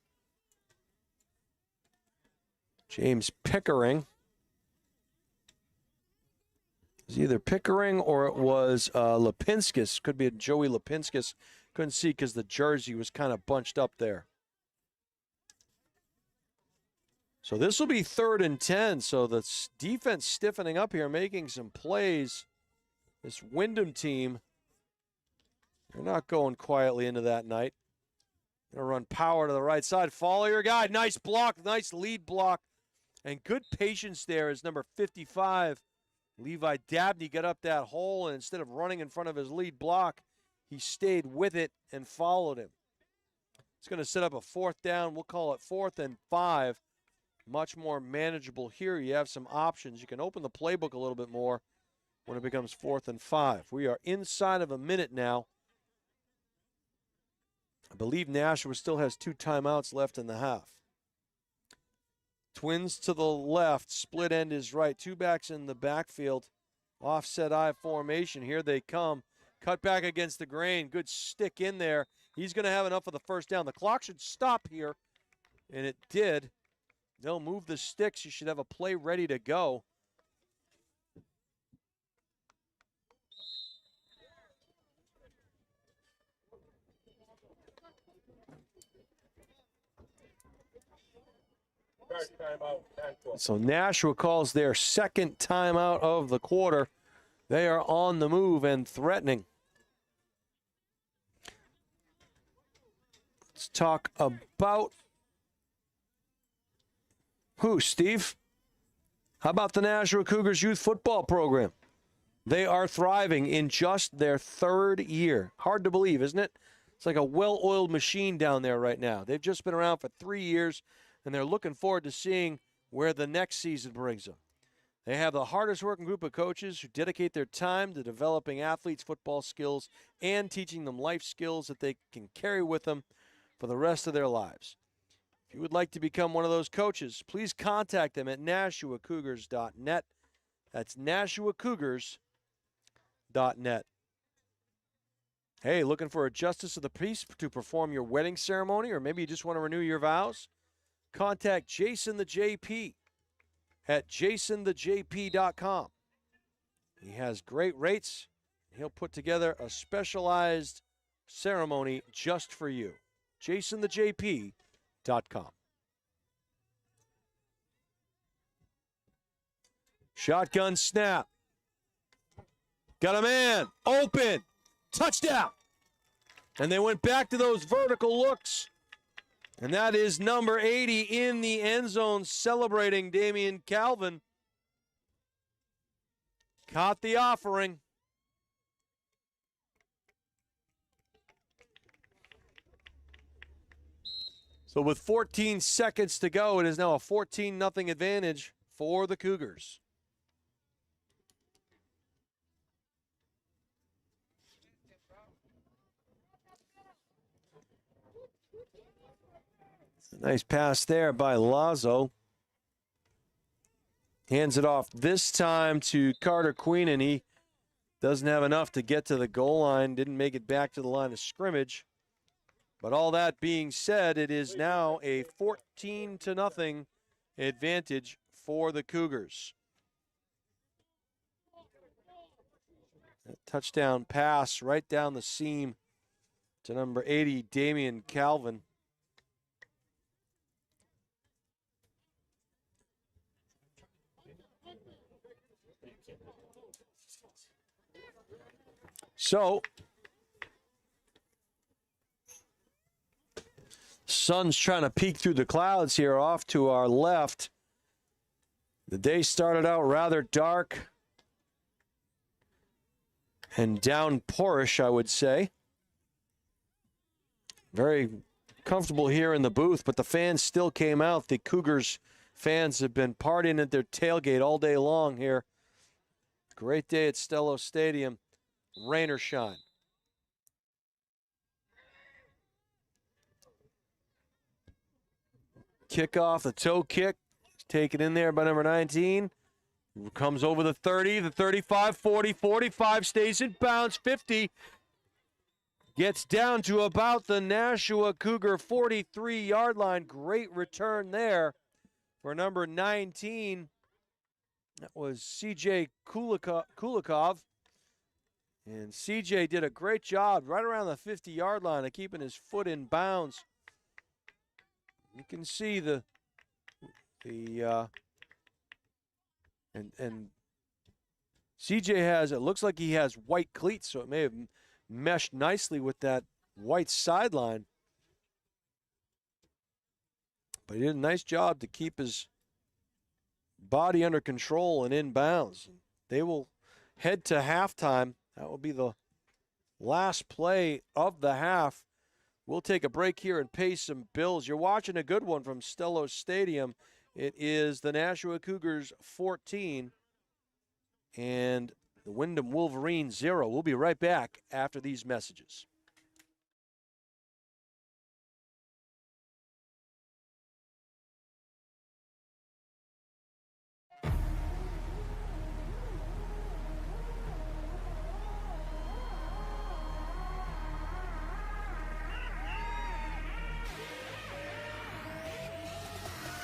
James Pickering. It was either Pickering or it was Lipinskis. Could be a Joey Lipinskis. Couldn't see because the jersey was kind of bunched up there. So this will be 3rd and 10. So the defense stiffening up here, making some plays. This Windham team, they're not going quietly into that night. Going to run power to the right side. Follow your guy. Nice block. Nice lead block. And good patience there as number 55, Levi Dabney, got up that hole. And instead of running in front of his lead block, he stayed with it and followed him. It's going to set up a 4th down. We'll call it 4th and 5. Much more manageable here. You have some options. You can open the playbook a little bit more when it becomes 4th and 5. We are inside of a minute now. I believe Nashua still has 2 timeouts left in the half. Twins to the left. Split end is right. 2 backs in the backfield. Offset I formation. Here they come. Cut back against the grain. Good stick in there. He's going to have enough of the 1st down. The clock should stop here, and it did. They'll move the sticks. You should have a play ready to go. So Nashua calls their 2nd timeout of the quarter. They are on the move and threatening. Let's talk about who, Steve? How about the Nashua Cougars youth football program? They are thriving in just their 3rd year. Hard to believe, isn't it? It's like a well-oiled machine down there right now. They've just been around for 3 years, and they're looking forward to seeing where the next season brings them. They have the hardest working group of coaches who dedicate their time to developing athletes' football skills and teaching them life skills that they can carry with them for the rest of their lives. If you would like to become one of those coaches, please contact them at NashuaCougars.net. That's NashuaCougars.net. Hey, looking for a justice of the peace to perform your wedding ceremony, or maybe you just want to renew your vows? Contact Jason the JP at jasonthejp.com. He has great rates. He'll put together a specialized ceremony just for you. jasonthejp.com. Shotgun snap. Got a man. Open. Touchdown. And they went back to those vertical looks. And that is number 80 in the end zone celebrating Damian Calvin. Caught the offering. So with 14 seconds to go, it is now a 14-0 advantage for the Cougars. Nice pass there by Lazo. Hands it off this time to Carter Queenan. He doesn't have enough to get to the goal line. Didn't make it back to the line of scrimmage. But all that being said, it is now a 14-0 advantage for the Cougars. A touchdown pass right down the seam to number 80, Damian Calvin. So, sun's trying to peek through the clouds here off to our left. The day started out rather dark and downpourish, I would say. Very comfortable here in the booth, but the fans still came out. The Cougars fans have been partying at their tailgate all day long here. Great day at Stello Stadium. Rain or shine. Kickoff, the toe kick, taken in there by number 19. Comes over the 30, the 35, 40, 45, stays in bounds, 50. Gets down to about the Nashua Cougar 43-yard line. Great return there for number 19. That was C.J. Kulikov. And C.J. did a great job right around the 50-yard line of keeping his foot in bounds. You can see and CJ has, it looks like he has white cleats, so it may have meshed nicely with that white sideline. But he did a nice job to keep his body under control and in bounds. They will head to halftime. That will be the last play of the half. We'll take a break here and pay some bills. You're watching a good one from Stello Stadium. It is the Nashua Cougars 14 and the Windham Wolverines 0. We'll be right back after these messages.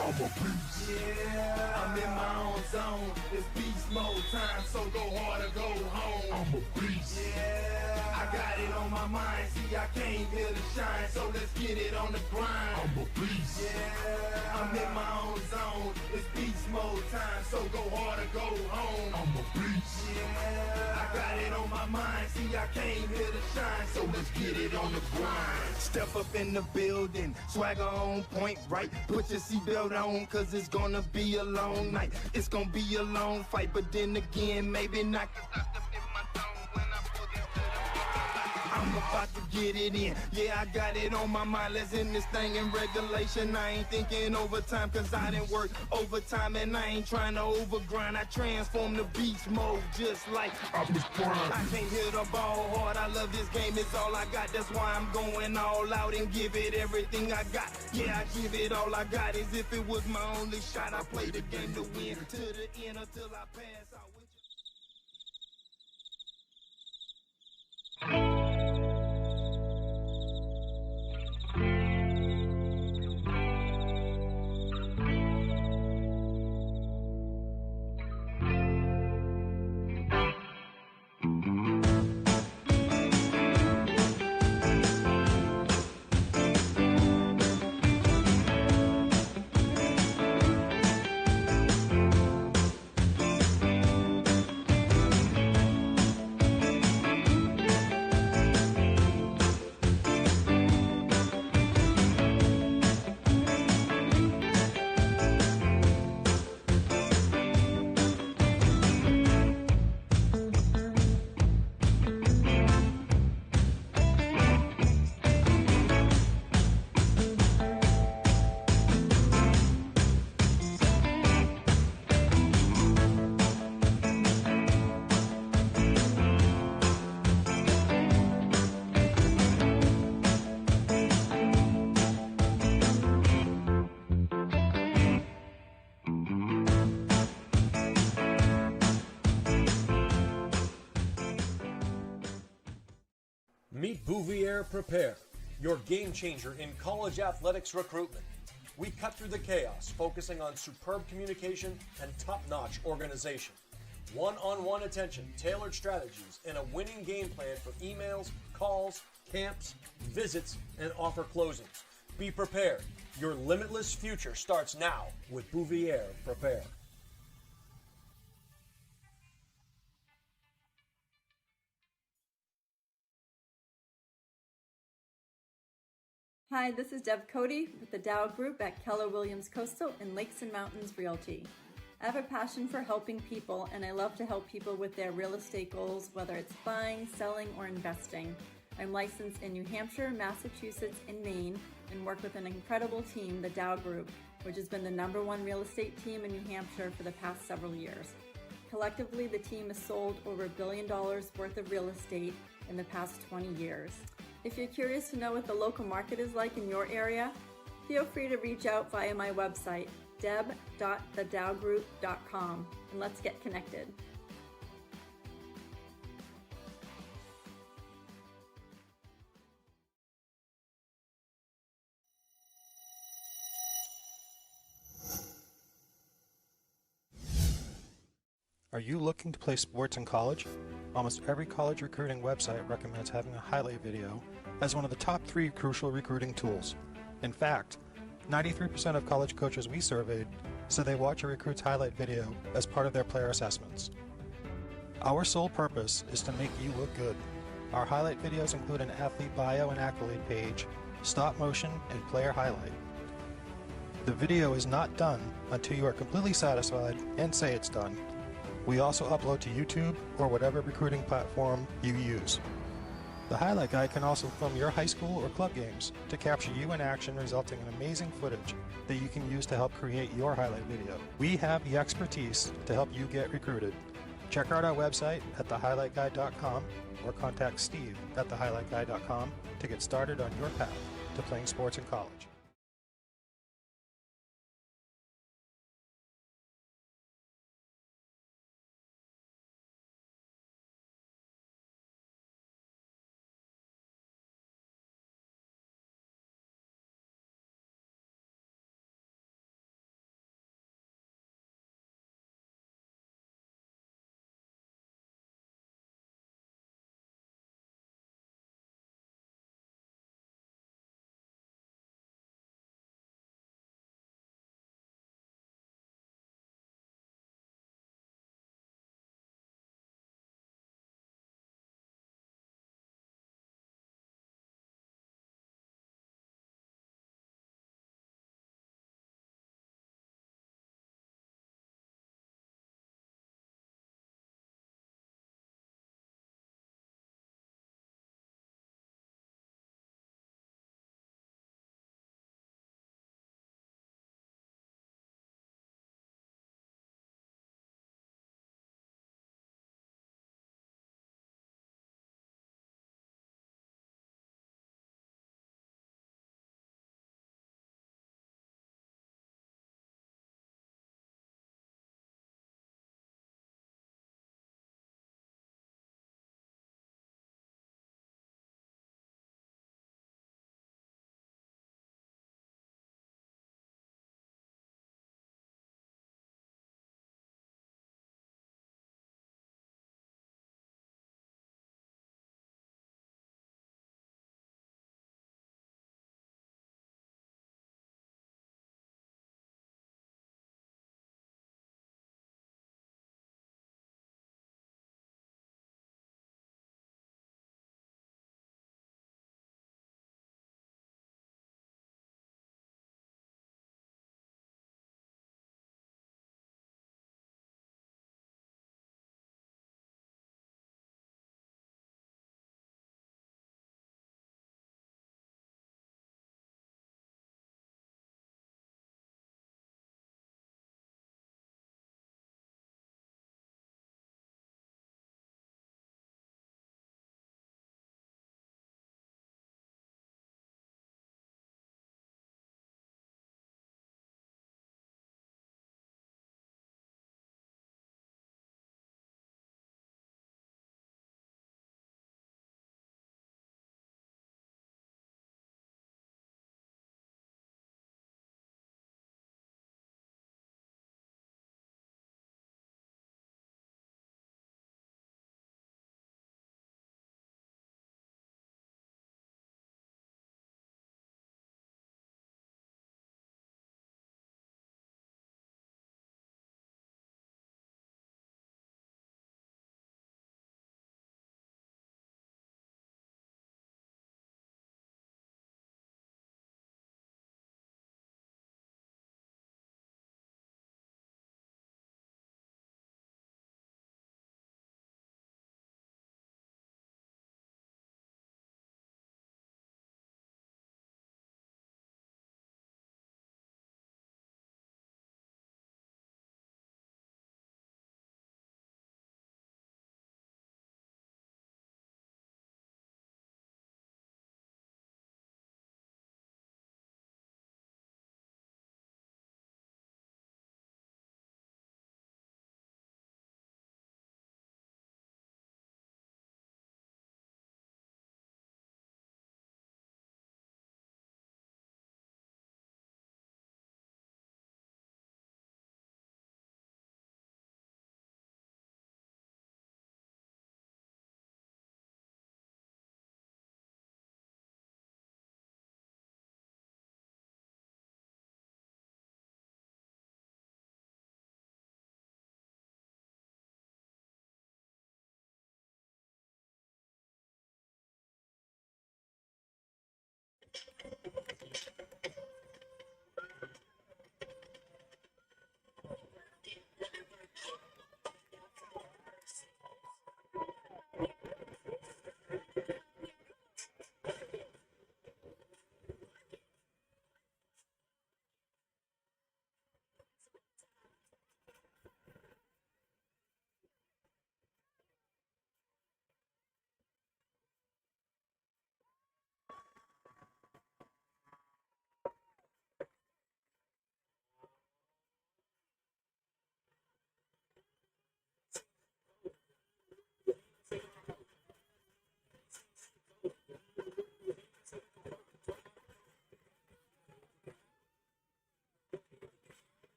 I'm a beast. Yeah, I'm in my own zone. It's beast mode time, so go hard or go home. I'm a beast. Yeah, I got it on my mind. See, I came here to shine, so let's get it on the grind. I'm a beast. Yeah, I'm in my own zone. It's beast mode time, so go hard or go home. I'm a beast. Yeah, I got it on my mind. See, I came here to shine, so let's get it on the grind. Step up in the building, swagger on point, right? Put your seatbelt on, cause it's gonna be a long night. It's gonna be a long fight, but then again, maybe not. I'm about to get it in. Yeah, I got it on my mind. Let's end this thing in regulation. I ain't thinking overtime, cause I didn't work overtime, and I ain't trying to overgrind. I transform the beast mode just like I was prime. I can't hit the ball hard. I love this game, it's all I got. That's why I'm going all out and give it everything I got. Yeah, I give it all I got. As if it was my only shot. I play the game to win to the end until I pass out. Meet Bouvier Prepare, your game changer in college athletics recruitment. We cut through the chaos, focusing on superb communication and top-notch organization. One-on-one attention, tailored strategies, and a winning game plan for emails, calls, camps, visits, and offer closings. Be prepared. Your limitless future starts now with Bouvier Prepare. Hi, this is Deb Cody with the Dow Group at Keller Williams Coastal and Lakes and Mountains Realty. I have a passion for helping people, and I love to help people with their real estate goals, whether it's buying, selling, or investing. I'm licensed in New Hampshire, Massachusetts, and Maine, and work with an incredible team, the Dow Group, which has been the #1 real estate team in New Hampshire for the past several years. Collectively, the team has sold over $1 billion worth of real estate in the past 20 years. If you're curious to know what the local market is like in your area, feel free to reach out via my website, deb.thedowgroup.com, and let's get connected. Are you looking to play sports in college? Almost every college recruiting website recommends having a highlight video as one of the top 3 crucial recruiting tools. In fact, 93% of college coaches we surveyed said they watch a recruit's highlight video as part of their player assessments. Our sole purpose is to make you look good. Our highlight videos include an athlete bio and accolade page, stop motion, and player highlight. The video is not done until you are completely satisfied and say it's done. We also upload to YouTube or whatever recruiting platform you use. The highlight guide can also film your high school or club games to capture you in action, resulting in amazing footage that you can use to help create your highlight video. We have the expertise to help you get recruited. Check out our website at thehighlightguide.com or contact Steve at thehighlightguide.com to get started on your path to playing sports in college.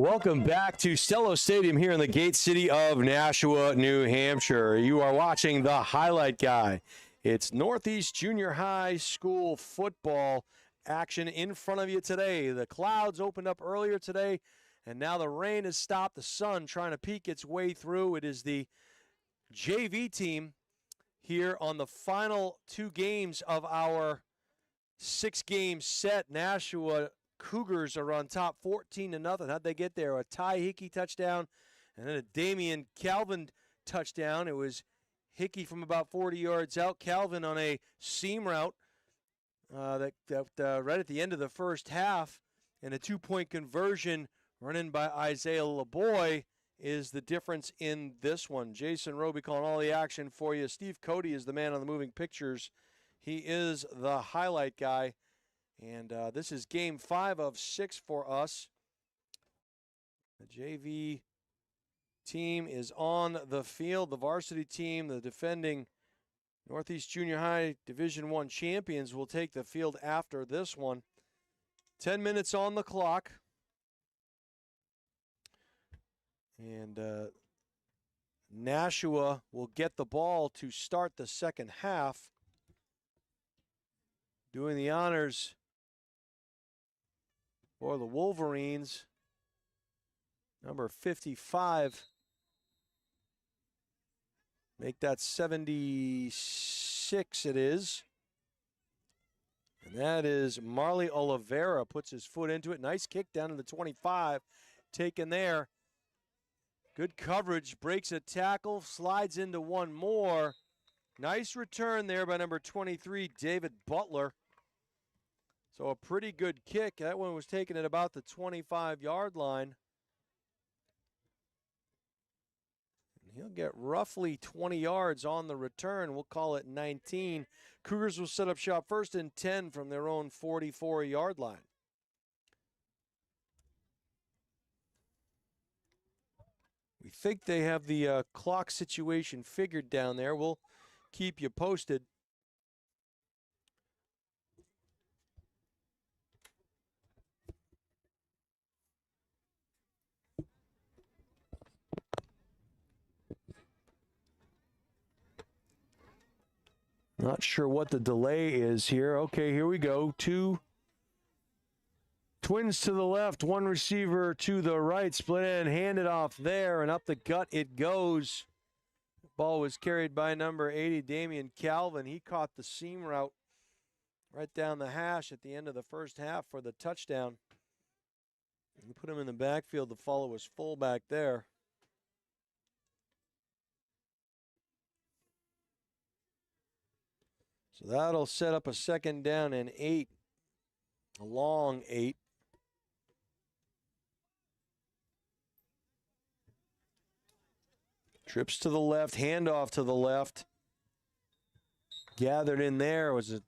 Welcome back to Stello Stadium here in the Gate City of Nashua, New Hampshire. You are watching the Highlight Guy. It's Northeast Junior High School football action in front of you today. The clouds opened up earlier today, and now the rain has stopped. The sun trying to peek its way through. It is the JV team here on the final two games of our 6-game set. Nashua Cougars are on top 14-0. How'd they get there? A Ty Hickey touchdown and then a Damian Calvin touchdown. It was Hickey from about 40 yards out. Calvin on a seam route right at the end of the first half, and a 2-point conversion run in by Isaiah LeBoy is the difference in this one. Jason Roby calling all the action for you. Steve Cody is the man on the moving pictures. He is the highlight guy. And this is game 5 of 6 for us. The JV team is on the field. The varsity team, the defending Northeast Junior High Division I champions, will take the field after this one. 10 minutes on the clock. And Nashua will get the ball to start the second half. Doing the honors for the Wolverines, number 55. Make that 76 it is. And that is Marley Oliveira, puts his foot into it. Nice kick down to the 25, taken there. Good coverage, breaks a tackle, slides into one more. Nice return there by number 23, David Butler. So a pretty good kick. That one was taken at about the 25-yard line. And he'll get roughly 20 yards on the return. We'll call it 19. Cougars will set up shop 1st and 10 from their own 44-yard line. We think they have the clock situation figured down there. We'll keep you posted. Not sure what the delay is here. Okay, here we go. 2 twins to the left, 1 receiver to the right. Split end, handed off there, and up the gut it goes. The ball was carried by number 80, Damian Calvin. He caught the seam route right down the hash at the end of the first half for the touchdown. We put him in the backfield to follow his fullback there. So that'll set up a 2nd down and 8, a long 8. Trips to the left, handoff to the left. Gathered in there, was a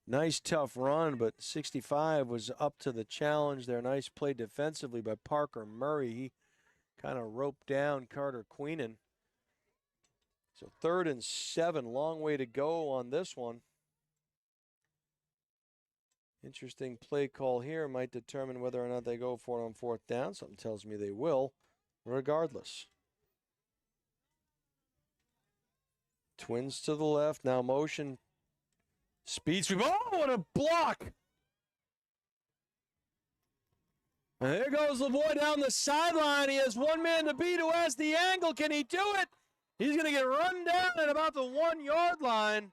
nice tough run, but 65 was up to the challenge there. Nice play defensively by Parker Murray. He kind of roped down Carter Queenan. So 3rd and 7, long way to go on this one. Interesting play call here, might determine whether or not they go for it on 4th down. Something tells me they will, regardless. Twins to the left, now motion. Speed sweep, oh, what a block! And there goes LeBoy down the sideline. He has one man to beat who has the angle. Can he do it? He's going to get run down at about the 1-yard line.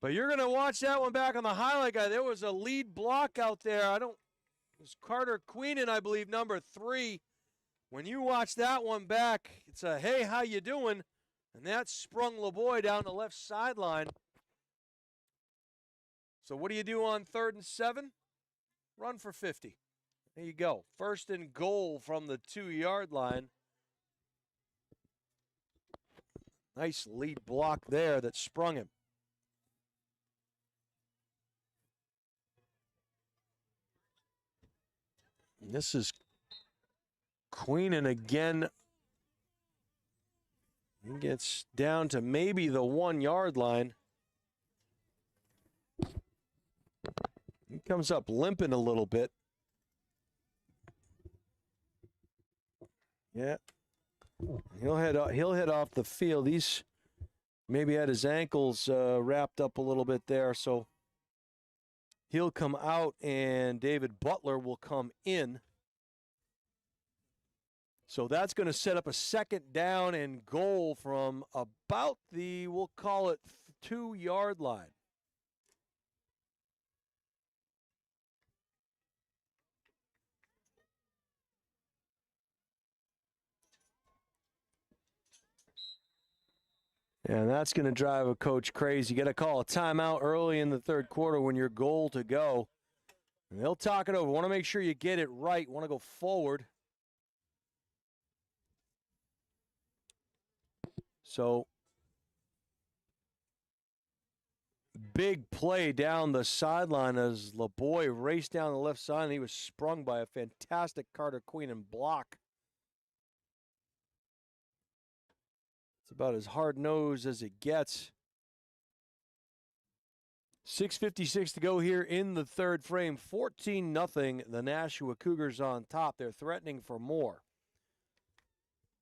But you're going to watch that one back on the highlight guy. There was a lead block out there. It was Carter Queenan, I believe, number 3. When you watch that one back, it's a, hey, how you doing? And that sprung LeBoy down the left sideline. So what do you do on 3rd and 7? Run for 50. There you go. 1st and goal from the 2-yard line. Nice lead block there that sprung him. And this is Queenan again. He gets down to maybe the 1-yard line. He comes up limping a little bit. Yeah. He'll head off the field. He's maybe had his ankles wrapped up a little bit there, so he'll come out and David Butler will come in. So that's going to set up a 2nd down and goal from about the, we'll call it 2-yard line. And that's going to drive a coach crazy. You got to call a timeout early in the 3rd quarter when you're goal to go. And they'll talk it over. Want to make sure you get it right. Want to go forward. So, big play down the sideline as LeBoy raced down the left side, and he was sprung by a fantastic Carter Queenan block. It's about as hard-nosed as it gets. 6:56 to go here in the third frame. 14-0, the Nashua Cougars on top. They're threatening for more.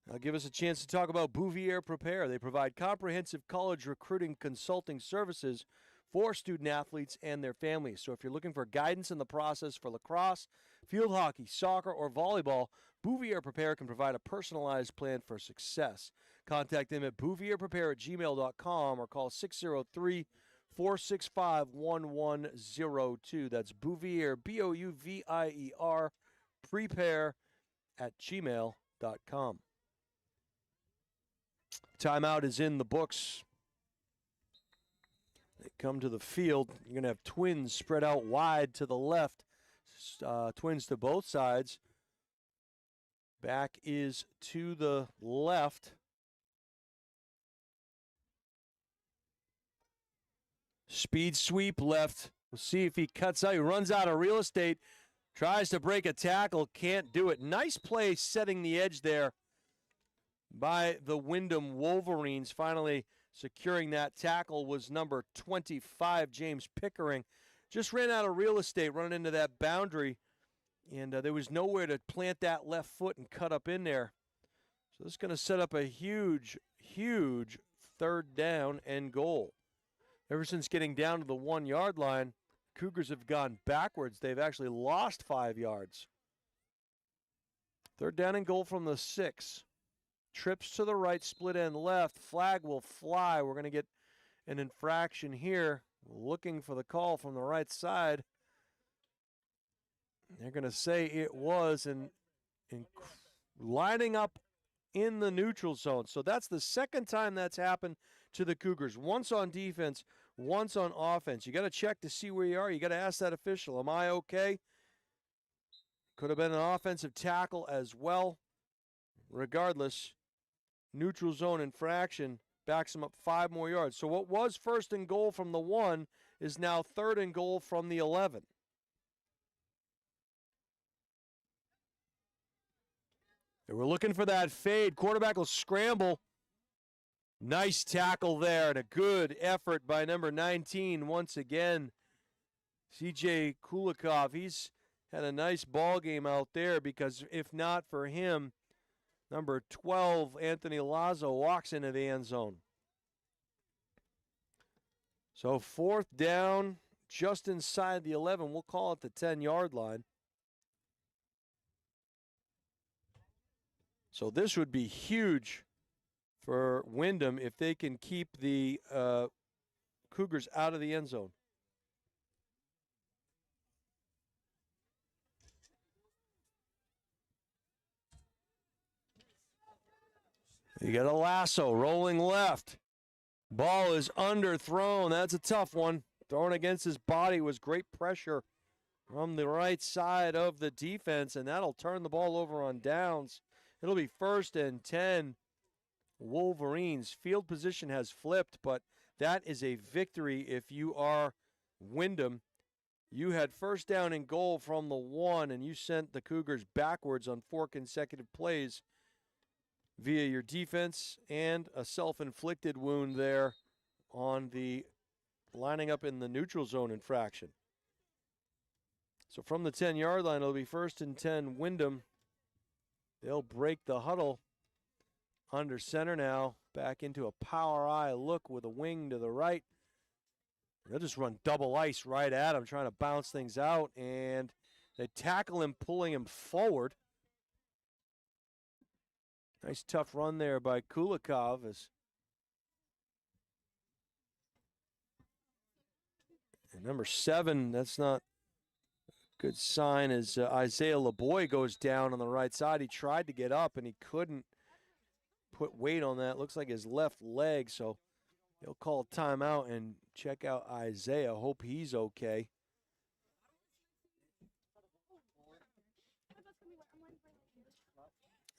Now give us a chance to talk about Bouvier Prepare. They provide comprehensive college recruiting consulting services for student athletes and their families. So if you're looking for guidance in the process for lacrosse, field hockey, soccer, or volleyball, Bouvier Prepare can provide a personalized plan for success. Contact them at bouvierprepare@gmail.com or call 603-465-1102. That's Bouvier, Bouvier, prepare@gmail.com. Timeout is in the books. They come to the field. You're going to have Twins spread out wide to the left. Twins to both sides. Back is to the left. Speed sweep left. We'll see if he cuts out. He runs out of real estate. Tries to break a tackle. Can't do it. Nice play setting the edge there by the Windham Wolverines. Finally securing that tackle was number 25, James Pickering. Just ran out of real estate running into that boundary, and there was nowhere to plant that left foot and cut up in there. So this is going to set up a huge, huge third down and goal. Ever since getting down to the 1-yard line, Cougars have gone backwards. They've actually lost 5 yards. Third down and goal from the 6. Trips to the right, split end left. Flag will fly. We're going to get an infraction here. Looking for the call from the right side. They're going to say it was lining up in the neutral zone. So that's the second time that's happened to the Cougars. Once on defense, once on offense. You got to check to see where you are. You got to ask that official, am I okay? Could have been an offensive tackle as well. Regardless, neutral zone infraction backs him up 5 more yards. So what was first and goal from the 1 is now third and goal from the 11. They were looking for that fade. Quarterback will scramble. Nice tackle there and a good effort by number 19 once again. CJ Kulikov, he's had a nice ball game out there because if not for him, number 12, Anthony Lazo, walks into the end zone. So fourth down, just inside the 11. We'll call it the 10-yard line. So this would be huge for Windham if they can keep the Cougars out of the end zone. You got a lasso rolling left. Ball is underthrown. That's a tough one. Thrown against his body was great pressure from the right side of the defense, and that'll turn the ball over on downs. It'll be 1st and 10. Wolverines. Field position has flipped, but that is a victory if you are Windham. You had first down and goal from the 1, and you sent the Cougars backwards on 4 consecutive plays via your defense and a self-inflicted wound there on the lining up in the neutral zone infraction. So from the 10-yard line, it'll be 1st and 10 Windham. They'll break the huddle under center now, back into a power eye look with a wing to the right. They'll just run double ice right at him, trying to bounce things out, and they tackle him, pulling him forward. Nice tough run there by Kulikov. And number 7, that's not a good sign, as Isaiah LeBoy goes down on the right side. He tried to get up, and he couldn't put weight on that. Looks like his left leg, so he'll call a timeout and check out Isaiah. Hope he's okay.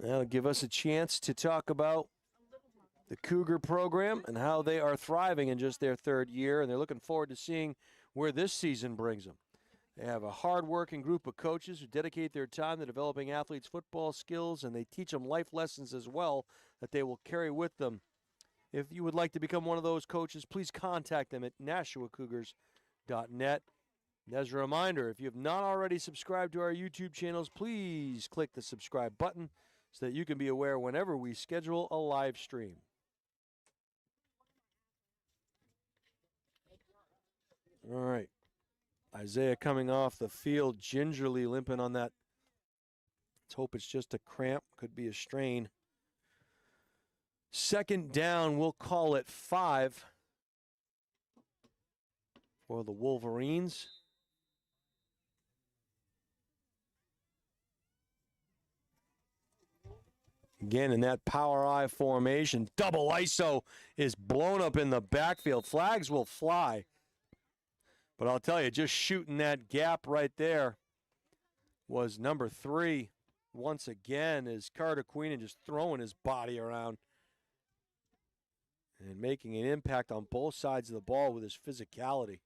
That'll give us a chance to talk about the Cougar program and how they are thriving in just their third year, and they're looking forward to seeing where this season brings them. They have a hard-working group of coaches who dedicate their time to developing athletes' football skills, and they teach them life lessons as well that they will carry with them. If you would like to become one of those coaches, please contact them at NashuaCougars.net. And as a reminder, if you have not already subscribed to our YouTube channels, please click the subscribe button so that you can be aware whenever we schedule a live stream. All right. Isaiah coming off the field, gingerly limping on that. Let's hope it's just a cramp. Could be a strain. Second down, we'll call it 5 for the Wolverines. Again, in that power I formation, double ISO is blown up in the backfield. Flags will fly. But I'll tell you, just shooting that gap right there was number 3. Once again, is Carter Queenan just throwing his body around and making an impact on both sides of the ball with his physicality.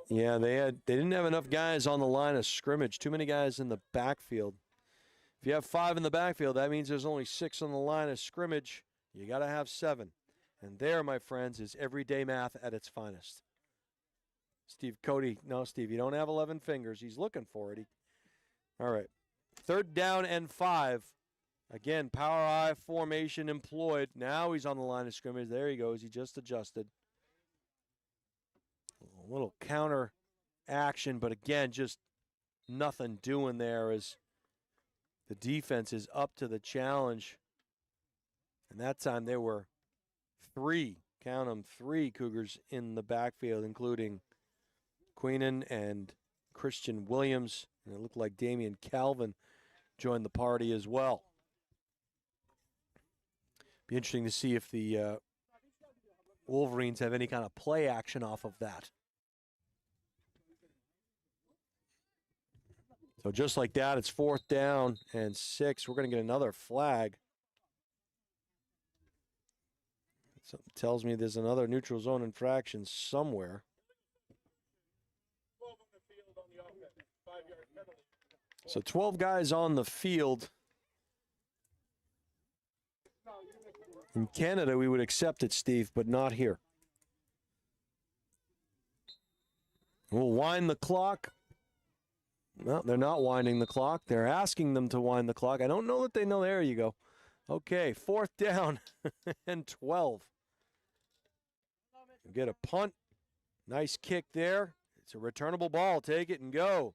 Yeah, they didn't have enough guys on the line of scrimmage. Too many guys in the backfield. If you have 5 in the backfield, that means there's only 6 on the line of scrimmage. You got to have 7. And there, my friends, is everyday math at its finest. Steve Cody, no, Steve, you don't have 11 fingers. He's looking for it. All right. Third down and 5. Again, power I formation employed. Now he's on the line of scrimmage. There he goes. He just adjusted. A little counter action, but again, just nothing doing there as the defense is up to the challenge. And that time there were 3, count them, 3 Cougars in the backfield, including Queenan and Christian Williams. And it looked like Damian Calvin joined the party as well. Be interesting to see if the Wolverines have any kind of play action off of that. So just like that, it's 4th down and 6. We're going to get another flag. Something tells me there's another neutral zone infraction somewhere. So 12 guys on the field. In Canada, we would accept it, Steve, but not here. We'll wind the clock. Well, they're not winding the clock. They're asking them to wind the clock. I don't know that they know. There you go. Okay, 4th down and 12. You get a punt. Nice kick there. It's a returnable ball. Take it and go.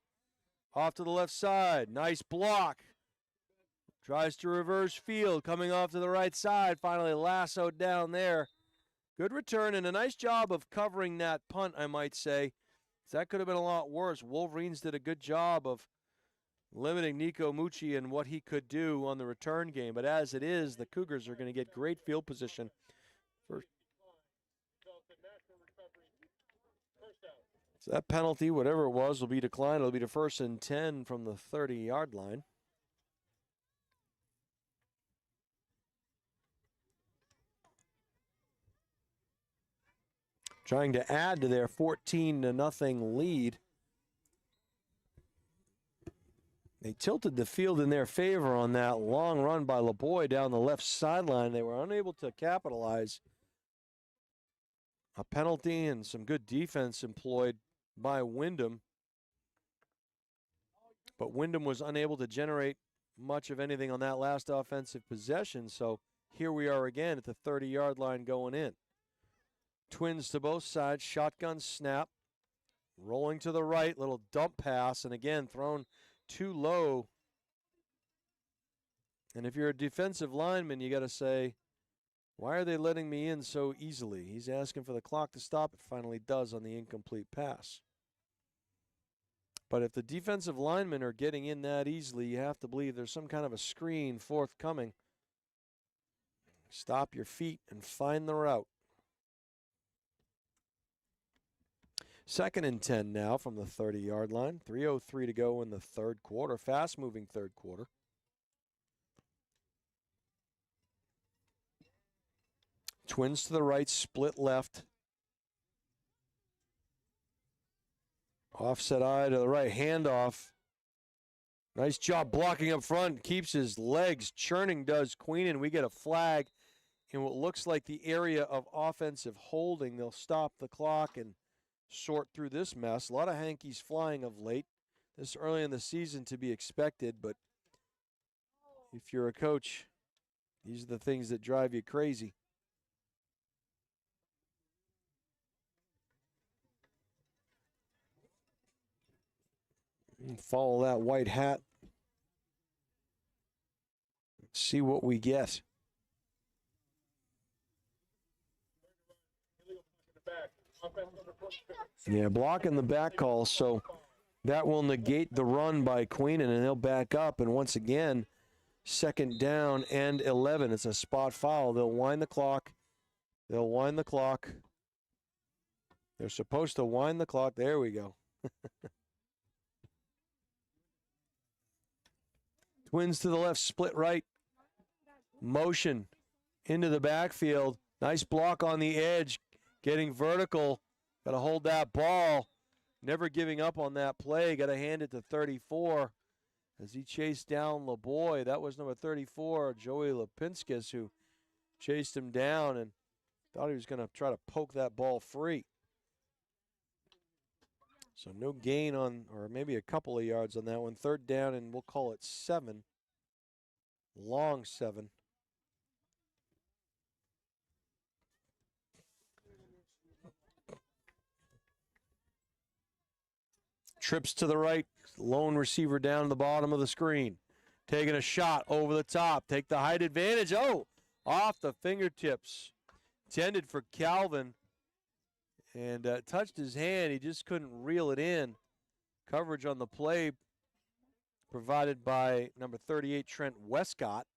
Off to the left side. Nice block. Tries to reverse field. Coming off to the right side. Finally lassoed down there. Good return and a nice job of covering that punt, I might say. That could have been a lot worse. Wolverines did a good job of limiting Nico Mucci and what he could do on the return game. But as it is, the Cougars are going to get great field position. So that penalty, whatever it was, will be declined. It'll be to 1st and 10 from the 30-yard line. Trying to add to their 14-0 lead. They tilted the field in their favor on that long run by LeBoy down the left sideline. They were unable to capitalize. A penalty and some good defense employed by Windham. But Windham was unable to generate much of anything on that last offensive possession. So here we are again at the 30-yard line going in. Twins to both sides, shotgun snap, rolling to the right, little dump pass, and again thrown too low. And if you're a defensive lineman, you got to say, why are they letting me in so easily? He's asking for the clock to stop. It finally does on the incomplete pass. But if the defensive linemen are getting in that easily, you have to believe there's some kind of a screen forthcoming. Stop your feet and find the route. 2nd and 10 now from the 30-yard line. 3:03 to go in the third quarter. Fast-moving third quarter. Twins to the right, split left. Offset eye to the right, handoff. Nice job blocking up front. Keeps his legs churning, does Queenan. We get a flag in what looks like the area of offensive holding. They'll stop the clock and sort through this mess. A lot of hankies flying of late. This early in the season to be expected, but if you're a coach, these are the things that drive you crazy. And follow that white hat. See what we get. Yeah, blocking the back call, so that will negate the run by Queenan, and they'll back up. And once again, 2nd down and 11. It's a spot foul. They'll wind the clock. They'll wind the clock. They're supposed to wind the clock. There we go. Twins to the left, split right. Motion into the backfield. Nice block on the edge. Getting vertical. Got to hold that ball. Never giving up on that play. Got to hand it to 34 as he chased down LeBoy. That was number 34, Joey Lipinskis, who chased him down and thought he was going to try to poke that ball free. So no gain on, or maybe a couple of yards on that one. 3rd down, and we'll call it 7. Long 7. Trips to the right, lone receiver down the bottom of the screen. Taking a shot over the top. Take the height advantage. Oh, off the fingertips. Intended for Calvin. And touched his hand. He just couldn't reel it in. Coverage on the play provided by number 38, Trent Westcott.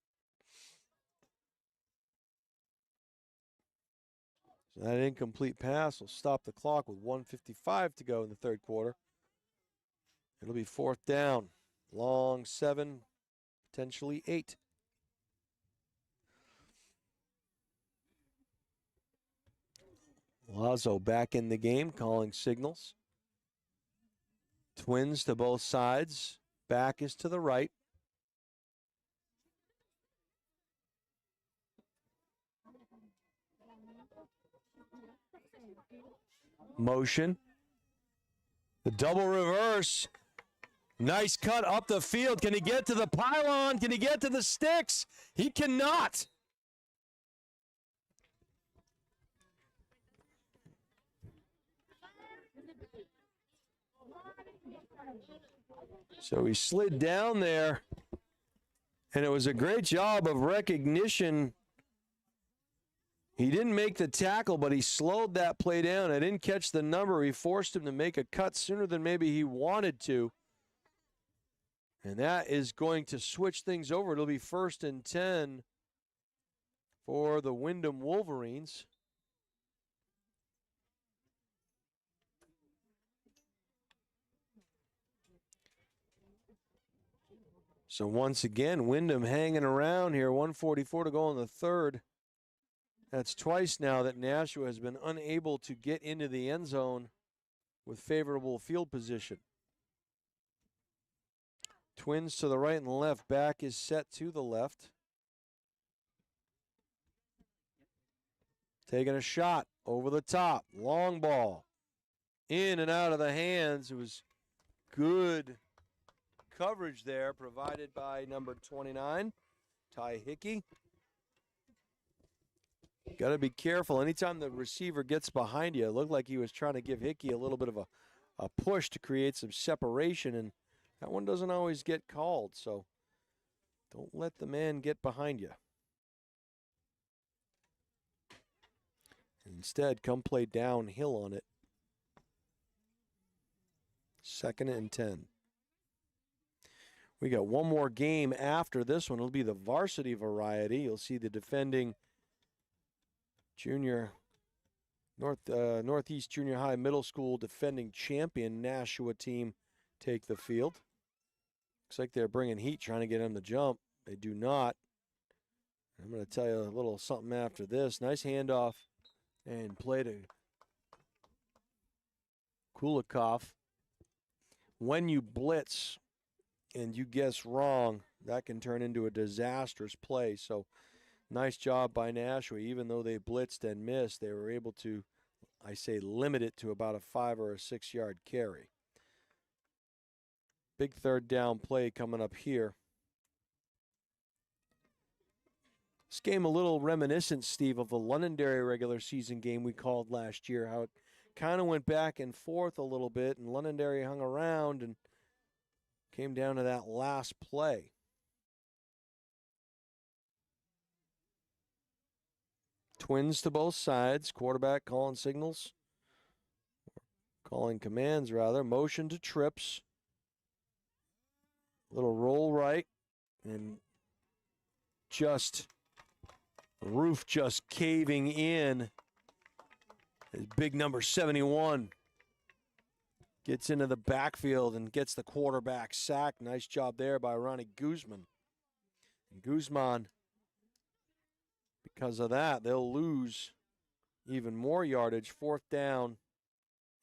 So that incomplete pass will stop the clock with 1:55 to go in the third quarter. It'll be 4th down. Long 7, potentially 8. Lazo back in the game, calling signals. Twins to both sides. Back is to the right. Motion. The double reverse. Nice cut up the field. Can he get to the pylon? Can he get to the sticks? He cannot. So he slid down there, and it was a great job of recognition. He didn't make the tackle, but he slowed that play down. I didn't catch the number. He forced him to make a cut sooner than maybe he wanted to. And that is going to switch things over. It'll be 1st and 10 for the Windham Wolverines. So once again, Windham hanging around here. 1:44 to go in the third. That's twice now that Nashua has been unable to get into the end zone with favorable field position. Twins to the right and left. Back is set to the left. Taking a shot over the top. Long ball. In and out of the hands. It was good coverage there provided by number 29, Ty Hickey. Got to be careful. Anytime the receiver gets behind you, it looked like he was trying to give Hickey a little bit of a push to create some separation, and that one doesn't always get called, so don't let the man get behind you. Instead, come play downhill on it. 2nd and 10. We got one more game after this one. It'll be the varsity variety. You'll see the defending junior Northeast Junior High Middle School defending champion Nashua team take the field. Looks like they're bringing heat, trying to get them to jump. They do not. I'm going to tell you a little something after this. Nice handoff and play to Kulikov. When you blitz and you guess wrong, that can turn into a disastrous play. So nice job by Nashua. Even though they blitzed and missed, they were able to, I say, limit it to about a 5 or a 6 yard carry. Big third down play coming up here. This game a little reminiscent, Steve, of the Londonderry regular season game we called last year, how it kind of went back and forth a little bit, and Londonderry hung around and came down to that last play. Twins to both sides. Quarterback calling signals. Calling commands, rather. Motion to trips. Little roll right. And just roof just caving in. His big number 71 gets into the backfield and gets the quarterback sacked. Nice job there by Ronnie Guzman. And Guzman, because of that, they'll lose even more yardage. 4th down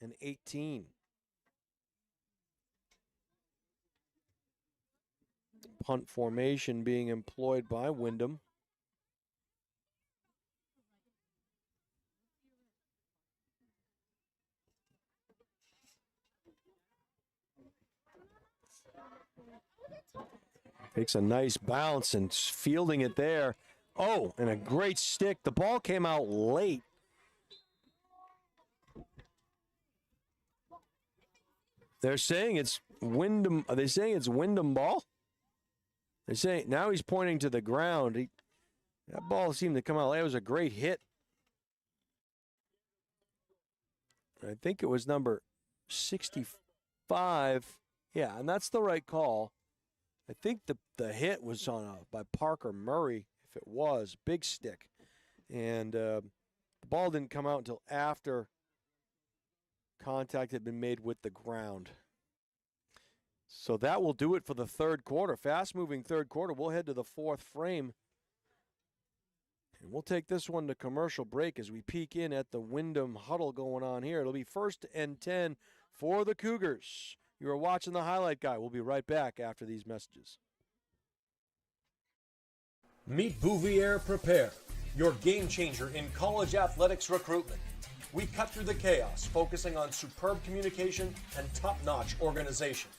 and 18. Punt formation being employed by Windham. Takes a nice bounce and fielding it there. Oh, and a great stick. The ball came out late. They're saying it's Windham. Are they saying it's Windham ball? They're saying now he's pointing to the ground. That ball seemed to come out late. It was a great hit. I think it was number 65. Yeah, and that's the right call. I think the hit was on by Parker Murray, if it was. Big stick. And the ball didn't come out until after contact had been made with the ground. So that will do it for the third quarter. Fast-moving third quarter. We'll head to the fourth frame. And we'll take this one to commercial break as we peek in at the Windham huddle going on here. It'll be 1st and 10 for the Cougars. You are watching the Highlight Guy. We'll be right back after these messages. Meet Bouvier Prepare, your game changer in college athletics recruitment. We cut through the chaos, focusing on superb communication and top-notch organization.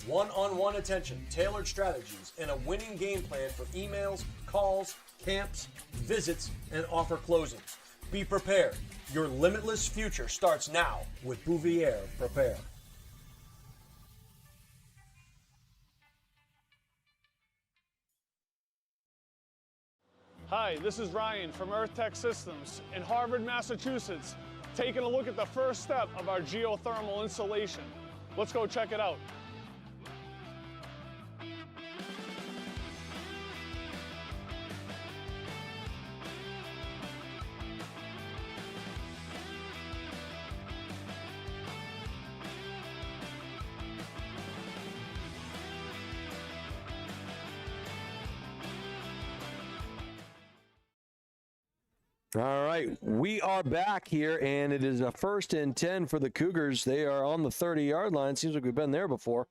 One-on-one attention, tailored strategies, and a winning game plan for emails, calls, camps, visits, and offer closings. Be prepared. Your limitless future starts now with Bouvier Prepare. Hi, this is Ryan from Earth Tech Systems in Harvard, Massachusetts, taking a look at the first step of our geothermal installation. Let's go check it out. All right, we are back here, and it is a 1st and 10 for the Cougars. They are on the 30-yard line. Seems like we've been there before.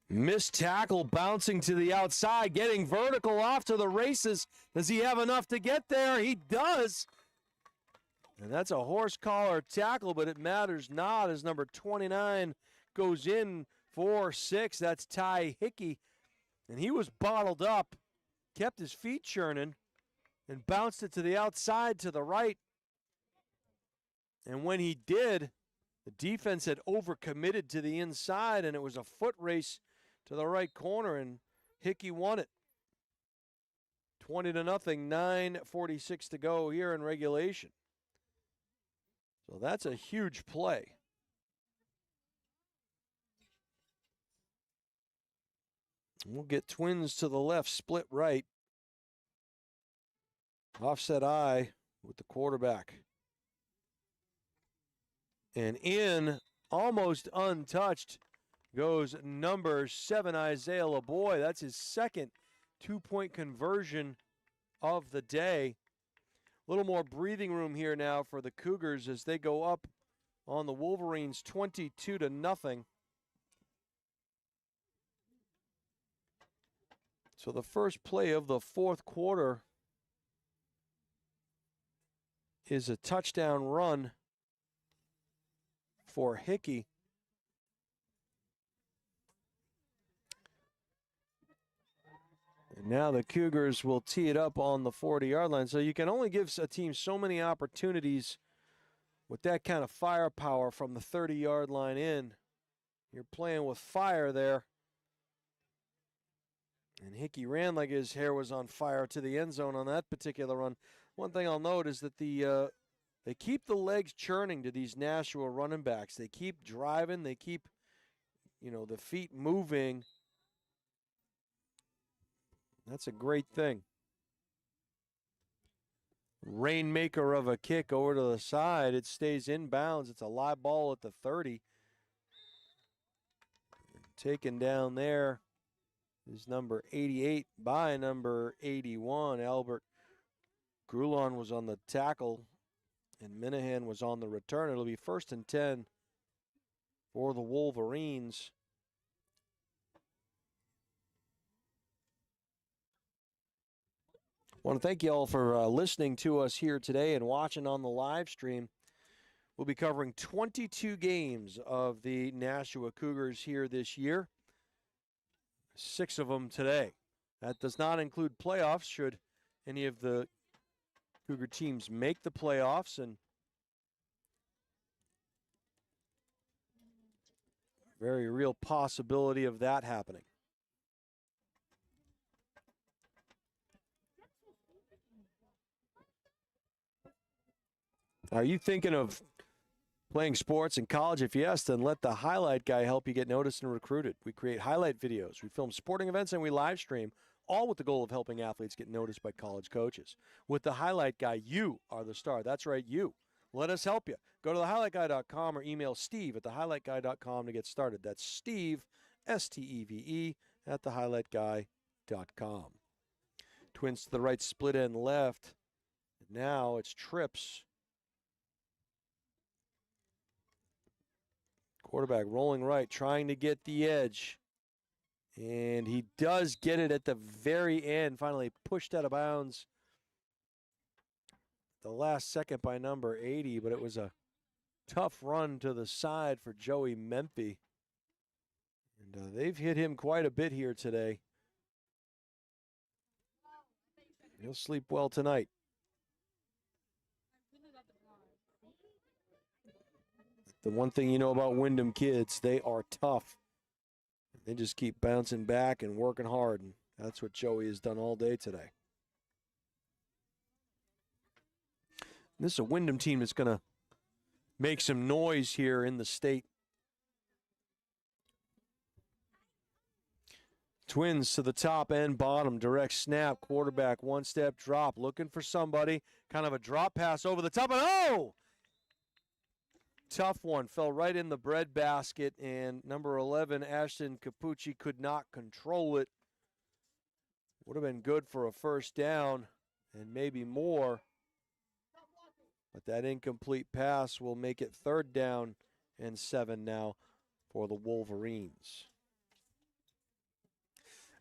Missed tackle, bouncing to the outside, getting vertical off to the races. Does he have enough to get there? He does. And that's a horse collar tackle, but it matters not as number 29 goes in for 6. That's Ty Hickey. And he was bottled up, kept his feet churning, and bounced it to the outside to the right. And when he did, the defense had overcommitted to the inside, and it was a foot race to the right corner, and Hickey won it. 20-0, 9:46 to go here in regulation. So that's a huge play. We'll get Twins to the left, split right. Offset eye with the quarterback. And in, almost untouched, goes number 7, Isaiah LeBoy. That's his second two-point conversion of the day. A little more breathing room here now for the Cougars as they go up on the Wolverines 22-0. So the first play of the fourth quarter is a touchdown run for Hickey. And now the Cougars will tee it up on the 40-yard line. So you can only give a team so many opportunities with that kind of firepower from the 30-yard line in. You're playing with fire there. And Hickey ran like his hair was on fire to the end zone on that particular run. One thing I'll note is that they keep the legs churning to these Nashua running backs. They keep driving. They keep, the feet moving. That's a great thing. Rainmaker of a kick over to the side. It stays inbounds. It's a live ball at the 30. Taken down there is number 88 by number 81. Albert Grulon was on the tackle, and Minahan was on the return. It'll be 1st and 10 for the Wolverines. I want to thank you all for listening to us here today and watching on the live stream. We'll be covering 22 games of the Nashua Cougars here this year. 6 of them today. That does not include playoffs should any of the Cougar teams make the playoffs, and very real possibility of that happening. Are you thinking of playing sports in college? If yes, then let the highlight guy help you get noticed and recruited. We create highlight videos, we film sporting events, and we live stream, all with the goal of helping athletes get noticed by college coaches. With the highlight guy, you are the star. That's right, you. Let us help you. Go to thehighlightguy.com or email steve@thehighlightguy.com to get started. That's Steve, S-T-E-V-E, at thehighlightguy.com. Twins to the right, split end left. Now it's trips. Quarterback rolling right, trying to get the edge. And he does get it at the very end, finally pushed out of bounds the last second by number 80, but it was a tough run to the side for Joey Memphy. And they've hit him quite a bit here today. He'll sleep well tonight. The one thing you know about Windham kids, they are tough. They just keep bouncing back and working hard, and that's what Joey has done all day today. This is a Windham team that's going to make some noise here in the state. Twins to the top and bottom, direct snap, quarterback, one-step drop, looking for somebody, kind of a drop pass over the top, and oh! Tough one, fell right in the breadbasket, and number 11, Ashton Capucci, could not control it. Would have been good for a first down and maybe more, but that incomplete pass will make it 3rd down and 7 now for the Wolverines.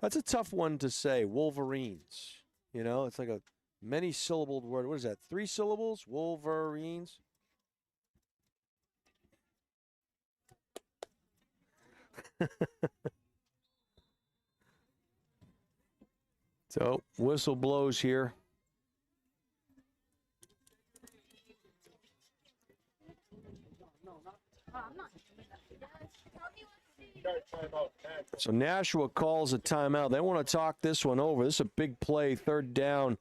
That's a tough one to say, Wolverines. It's like a many-syllabled word. What is that, 3 syllables? Wolverines? So, whistle blows here. So Nashua calls a timeout. They want to talk this one over. This is a big play, 3rd down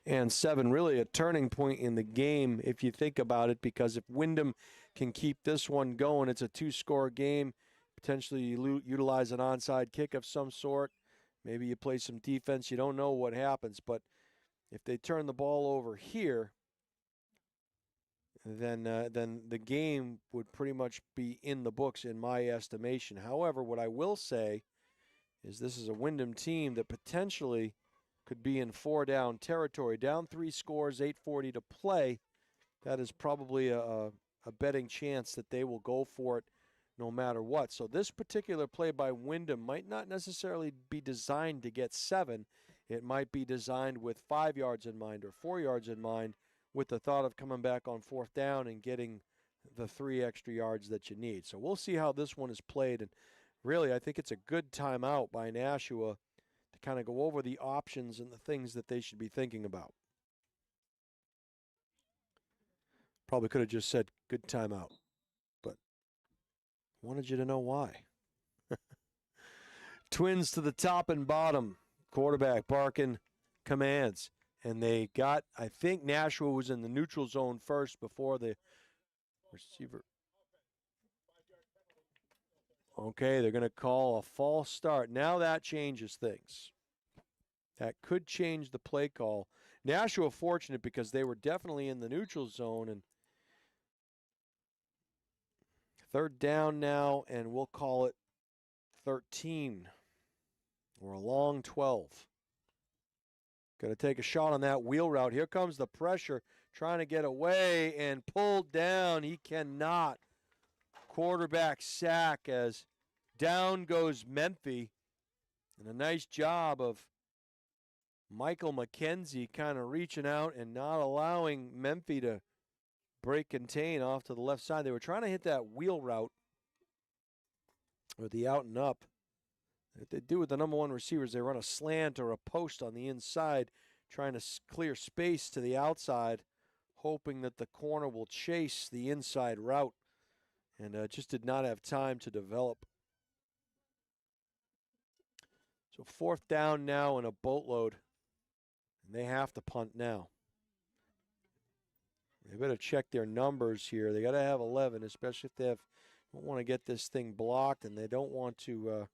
and 7. Really a turning point in the game if you think about it, because if Windham can keep this one going, it's a 2-score game. Potentially you utilize an onside kick of some sort. Maybe you play some defense. You don't know what happens. But if they turn the ball over here, then the game would pretty much be in the books in my estimation. However, what I will say is this is a Windham team that potentially could be in 4-down territory. Down 3 scores, 8:40 to play. That is probably a betting chance that they will go for it no matter what. So this particular play by Windham might not necessarily be designed to get 7. It might be designed with 5 yards in mind or 4 yards in mind, with the thought of coming back on 4th down and getting the 3 extra yards that you need. So we'll see how this one is played. And really, I think it's a good timeout by Nashua to kind of go over the options and the things that they should be thinking about. Probably could have just said good timeout, but wanted you to know why. Twins to the top and bottom. Quarterback barking commands. And they got, I think Nashua was in the neutral zone first before the receiver. Okay, they're going to call a false start. Now that changes things. That could change the play call. Nashua fortunate because they were definitely in the neutral zone. And 3rd down now, and we'll call it 13 or a long 12. Going to take a shot on that wheel route. Here comes the pressure, trying to get away and pulled down. He cannot. Quarterback sack as down goes Memphis. And a nice job of Michael McKenzie kind of reaching out and not allowing Memphis to break contain off to the left side. They were trying to hit that wheel route with the out and up. What they do with the number 1 receivers, they run a slant or a post on the inside, trying to clear space to the outside, hoping that the corner will chase the inside route, and just did not have time to develop. So 4th down now and a boatload, and they have to punt now. They better check their numbers here. They got to have 11, especially if they don't want to get this thing blocked, and they don't want to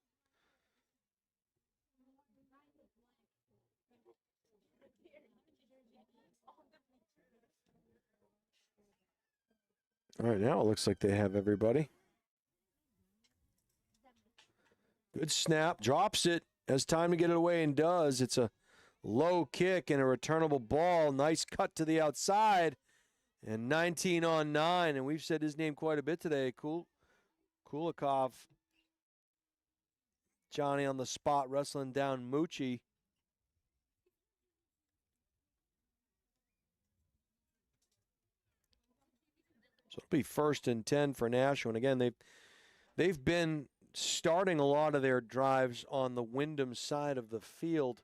all right, now it looks like they have everybody. Good snap, drops it, has time to get it away and does. It's a low kick and a returnable ball. Nice cut to the outside. And 19 on 9, and we've said his name quite a bit today. Kulikov. Johnny on the spot, wrestling down Moochie. So it'll be 1st and 10 for Nashua. And again, they've been starting a lot of their drives on the Windham side of the field,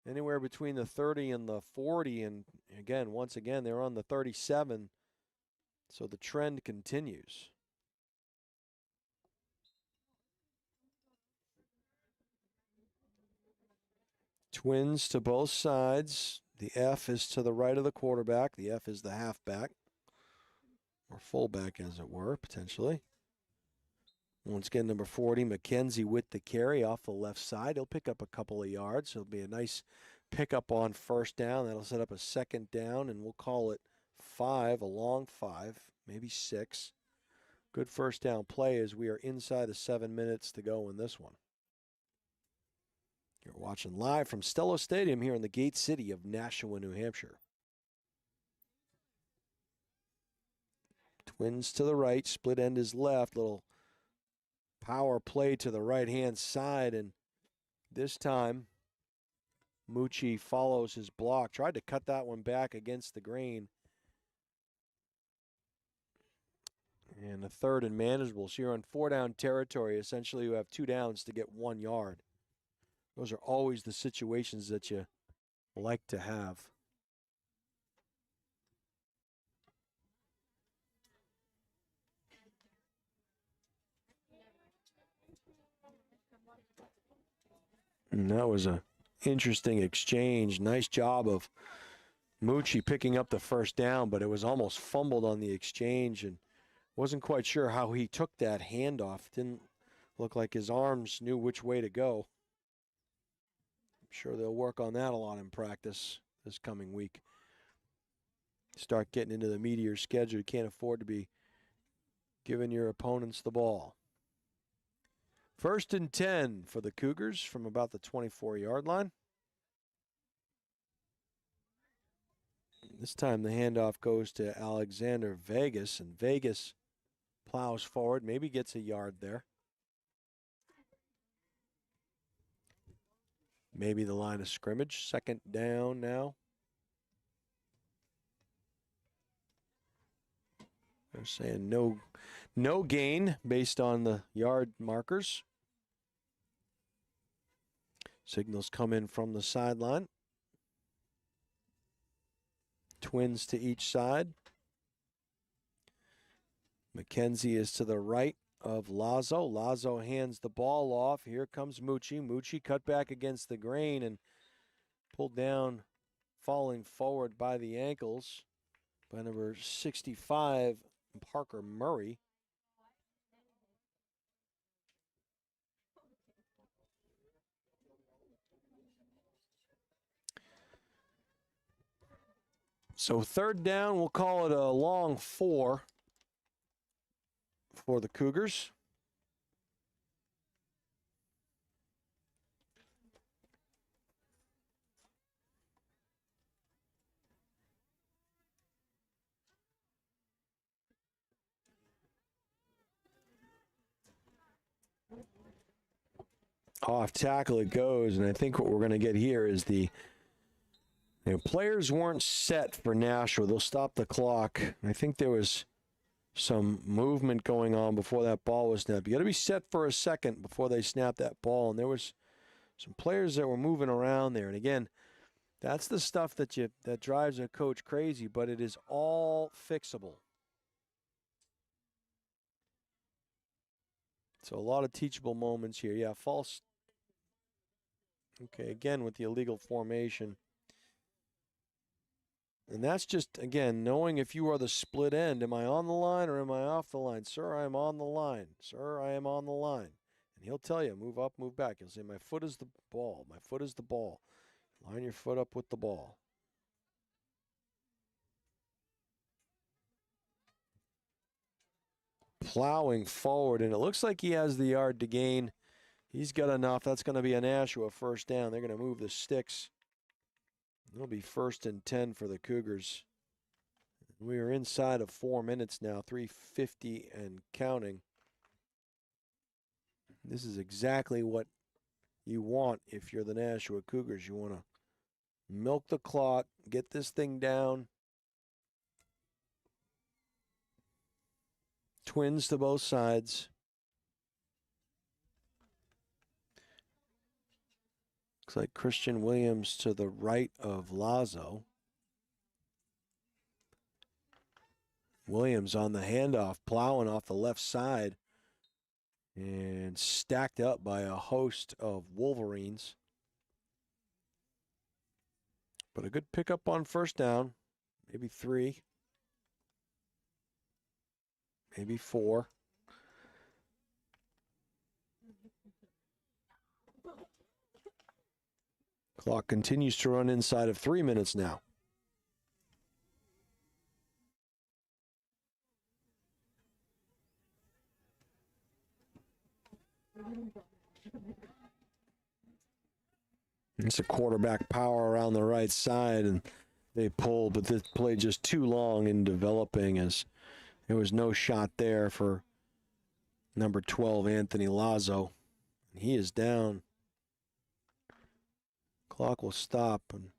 anywhere between the 30 and the 40. And again, once again, they're on the 37. So the trend continues. Twins to both sides. The F is to the right of the quarterback. The F is the halfback, or fullback, as it were, potentially. Once again, number 40, McKenzie with the carry off the left side. He'll pick up a couple of yards. It'll be a nice pickup on 1st down. That'll set up a 2nd down, and we'll call it 5, a long 5, maybe 6. Good 1st down play as we are inside the 7 minutes to go in this one. You're watching live from Stello Stadium here in the Gate City of Nashua, New Hampshire. Twins to the right, split end is left, little power play to the right-hand side, and this time Moochie follows his block. Tried to cut that one back against the grain. And a 3rd and manageable. So you're on 4-down territory. Essentially, you have 2 downs to get 1 yard. Those are always the situations that you like to have. And that was a interesting exchange. Nice job of Moochie picking up the 1st down, but it was almost fumbled on the exchange, and wasn't quite sure how he took that handoff. Didn't look like his arms knew which way to go. I'm sure they'll work on that a lot in practice this coming week. start getting into the meat of your schedule. You can't afford to be giving your opponents the ball. 1st and 10 for the Cougars from about the 24-yard line. This time the handoff goes to Alexander Vegas, and Vegas plows forward, maybe gets a yard there. Maybe the line of scrimmage. 2nd down now. They're saying no gain based on the yard markers. Signals come in from the sideline. Twins to each side. McKenzie is to the right of Lazo. Lazo hands the ball off. Here comes Mucci. Mucci cut back against the grain and pulled down, falling forward by the ankles by number 65, Parker Murray. So 3rd down, we'll call it a long 4 for the Cougars. Off tackle it goes, and I think what we're going to get here is the players weren't set for Nashua. They'll stop the clock. I think there was some movement going on before that ball was snapped. You got to be set for a second before they snap that ball, and there was some players that were moving around there. And again, that's the stuff that drives a coach crazy, but it is all fixable. So a lot of teachable moments here. Yeah, false. Okay, again with the illegal formation. And that's just, again, knowing if you are the split end. Am I on the line or am I off the line? Sir, I am on the line. Sir, I am on the line. And he'll tell you, move up, move back. He'll say, my foot is the ball. My foot is the ball. Line your foot up with the ball. Plowing forward, and it looks like he has the yard to gain. He's got enough. That's going to be a Nashua 1st down. They're going to move the sticks. It'll be 1st and 10 for the Cougars. We are inside of 4 minutes now, 3:50 and counting. This is exactly what you want if you're the Nashua Cougars. You want to milk the clock, get this thing down. Twins to both sides. Looks like Christian Williams to the right of Lazo. Williams on the handoff, plowing off the left side and stacked up by a host of Wolverines. But a good pickup on 1st down, maybe 3, maybe 4. Clock continues to run inside of 3 minutes now. It's a quarterback power around the right side, and they pulled, but this play just too long in developing as there was no shot there for number 12, Anthony Lazo. He is down. Clock will stop, and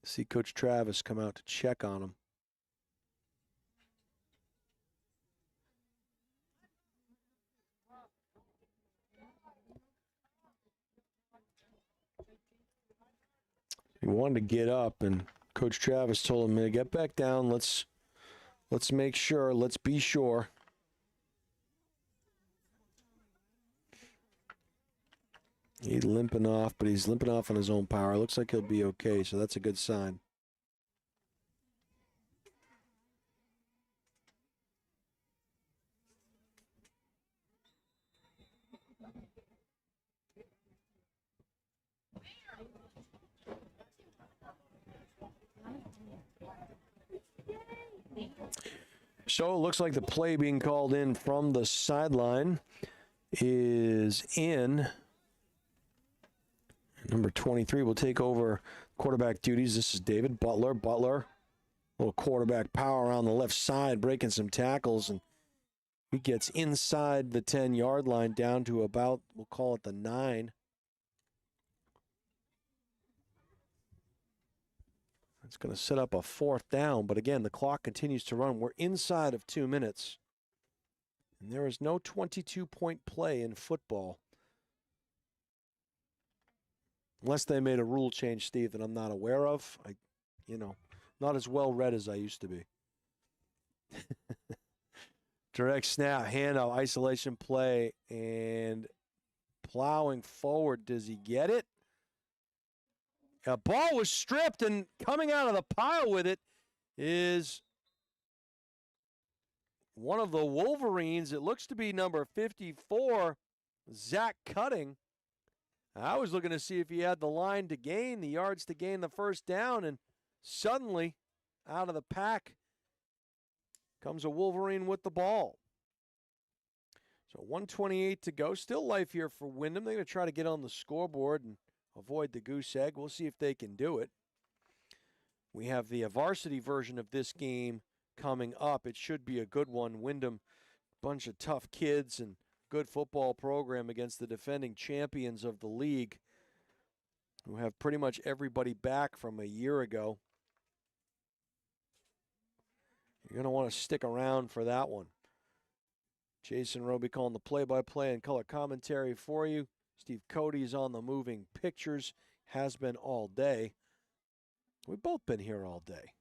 see Coach Travis come out to check on him. He wanted to get up, and Coach Travis told him, "Get back down. Let's make sure. Let's be sure." He's limping off, but he's limping off on his own power. Looks like he'll be okay, so that's a good sign. So it looks like the play being called in from the sideline is in. Number 23 will take over quarterback duties. This is David Butler. Butler, little quarterback power on the left side, breaking some tackles, and he gets inside the 10-yard line down to about, we'll call it the 9. It's going to set up a 4th down, but again, the clock continues to run. We're inside of 2 minutes, and there is no 22-point play in football. Unless they made a rule change, Steve, that I'm not aware of. Not as well read as I used to be. Direct snap, handoff, isolation play, and plowing forward. Does he get it? A ball was stripped, and coming out of the pile with it is one of the Wolverines. It looks to be number 54, Zach Cutting. I was looking to see if he had the line to gain, the yards to gain the first down, and suddenly, out of the pack, comes a Wolverine with the ball. So 1:28 to go. Still life here for Windham. They're going to try to get on the scoreboard and avoid the goose egg. We'll see if they can do it. We have the varsity version of this game coming up. It should be a good one. Windham, bunch of tough kids and good football program against the defending champions of the league, who have pretty much everybody back from a year ago. You're going to want to stick around for that one. Jason Roby calling the play-by-play and color commentary for you. Steve Cody is on the moving pictures, has been all day. We've both been here all day.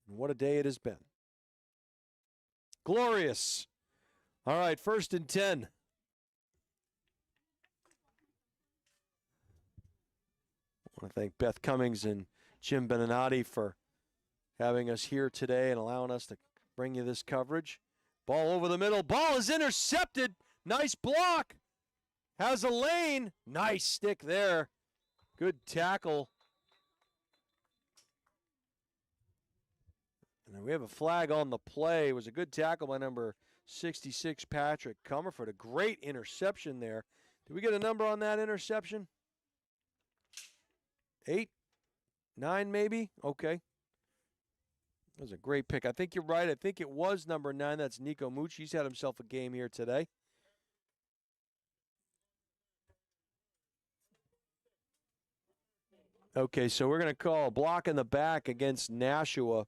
And what a day it has been. Glorious. All right, 1st and 10. I want to thank Beth Cummings and Jim Beninati for having us here today and allowing us to bring you this coverage. Ball over the middle. Ball is intercepted. Nice block. Has a lane. Nice stick there. Good tackle. And we have a flag on the play. It was a good tackle by number 66, Patrick Comerford. A great interception there. Did we get a number on that interception? 8? 9 maybe? Okay. That was a great pick. I think you're right. I think it was number 9. That's Nico Mooch. He's had himself a game here today. Okay, so we're going to call a block in the back against Nashua.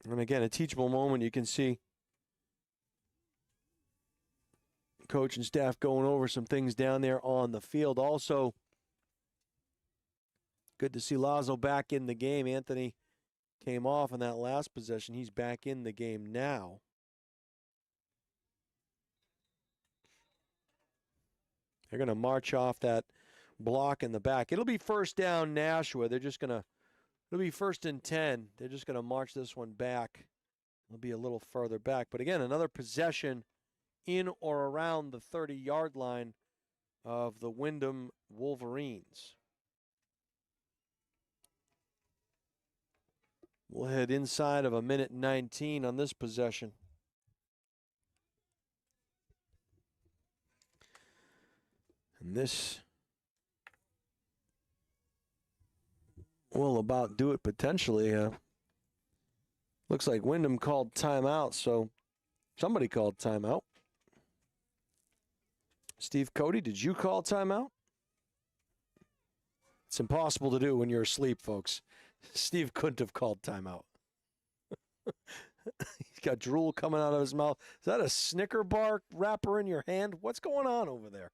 And again, a teachable moment. You can see coach and staff going over some things down there on the field. Also, good to see Lazo back in the game. Anthony came off in that last possession. He's back in the game now. They're going to march off that block in the back. It'll be 1st down Nashua. They're just going to, it'll be 1st and 10. They're just going to march this one back. It'll be a little further back. But again, another possession in or around the 30-yard line of the Windham Wolverines. We'll head inside of 1:19 on this possession. And this will about do it potentially. Looks like Windham called timeout, so somebody called timeout. Steve Cody, did you call timeout? It's impossible to do when you're asleep, folks. Steve couldn't have called timeout. He's got drool coming out of his mouth. Is that a Snicker bar wrapper in your hand? What's going on over there?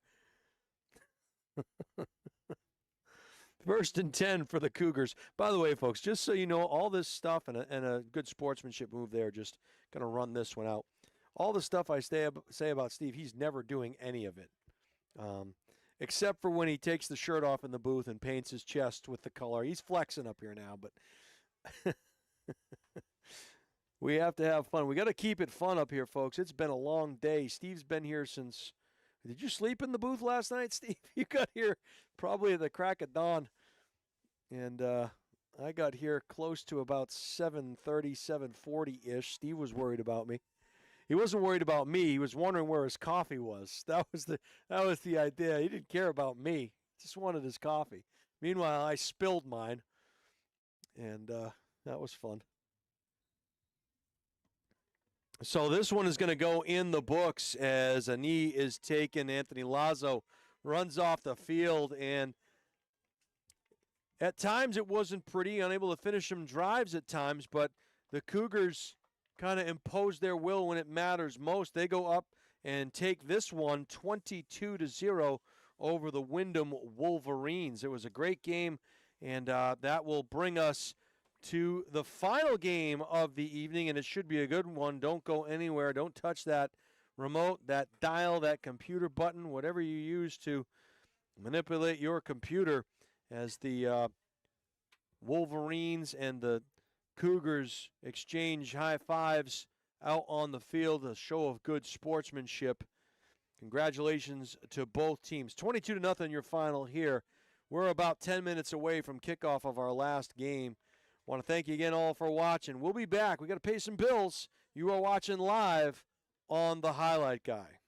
1st and 10 for the Cougars. By the way, folks, just so you know, all this stuff and a good sportsmanship move there, just going to run this one out. All the stuff I say about Steve, he's never doing any of it. Except for when he takes the shirt off in the booth and paints his chest with the color. He's flexing up here now, but we have to have fun. We got to keep it fun up here, folks. It's been a long day. Steve's been here since... Did you sleep in the booth last night, Steve? You got here probably at the crack of dawn. And I got here close to about 7:30, 7:40-ish. Steve was worried about me. He wasn't worried about me. He was wondering where his coffee was. That was the idea. He didn't care about me. Just wanted his coffee. Meanwhile, I spilled mine, and that was fun. So this one is going to go in the books as a knee is taken. Anthony Lazo runs off the field, and at times it wasn't pretty, unable to finish some drives at times, but the Cougars kind of impose their will when it matters most. They go up and take this one 22-0 over the Windham Wolverines. It was a great game, and that will bring us to the final game of the evening, and it should be a good one. Don't go anywhere. Don't touch that remote, that dial, that computer button, whatever you use to manipulate your computer, as the Wolverines and the Cougars exchange high fives out on the field, a show of good sportsmanship. Congratulations to both teams. 22-0 your final here. We're about 10 minutes away from kickoff of our last game. Want to thank you again all for watching. We'll be back. We got to pay some bills. You are watching live on The Highlight Guy.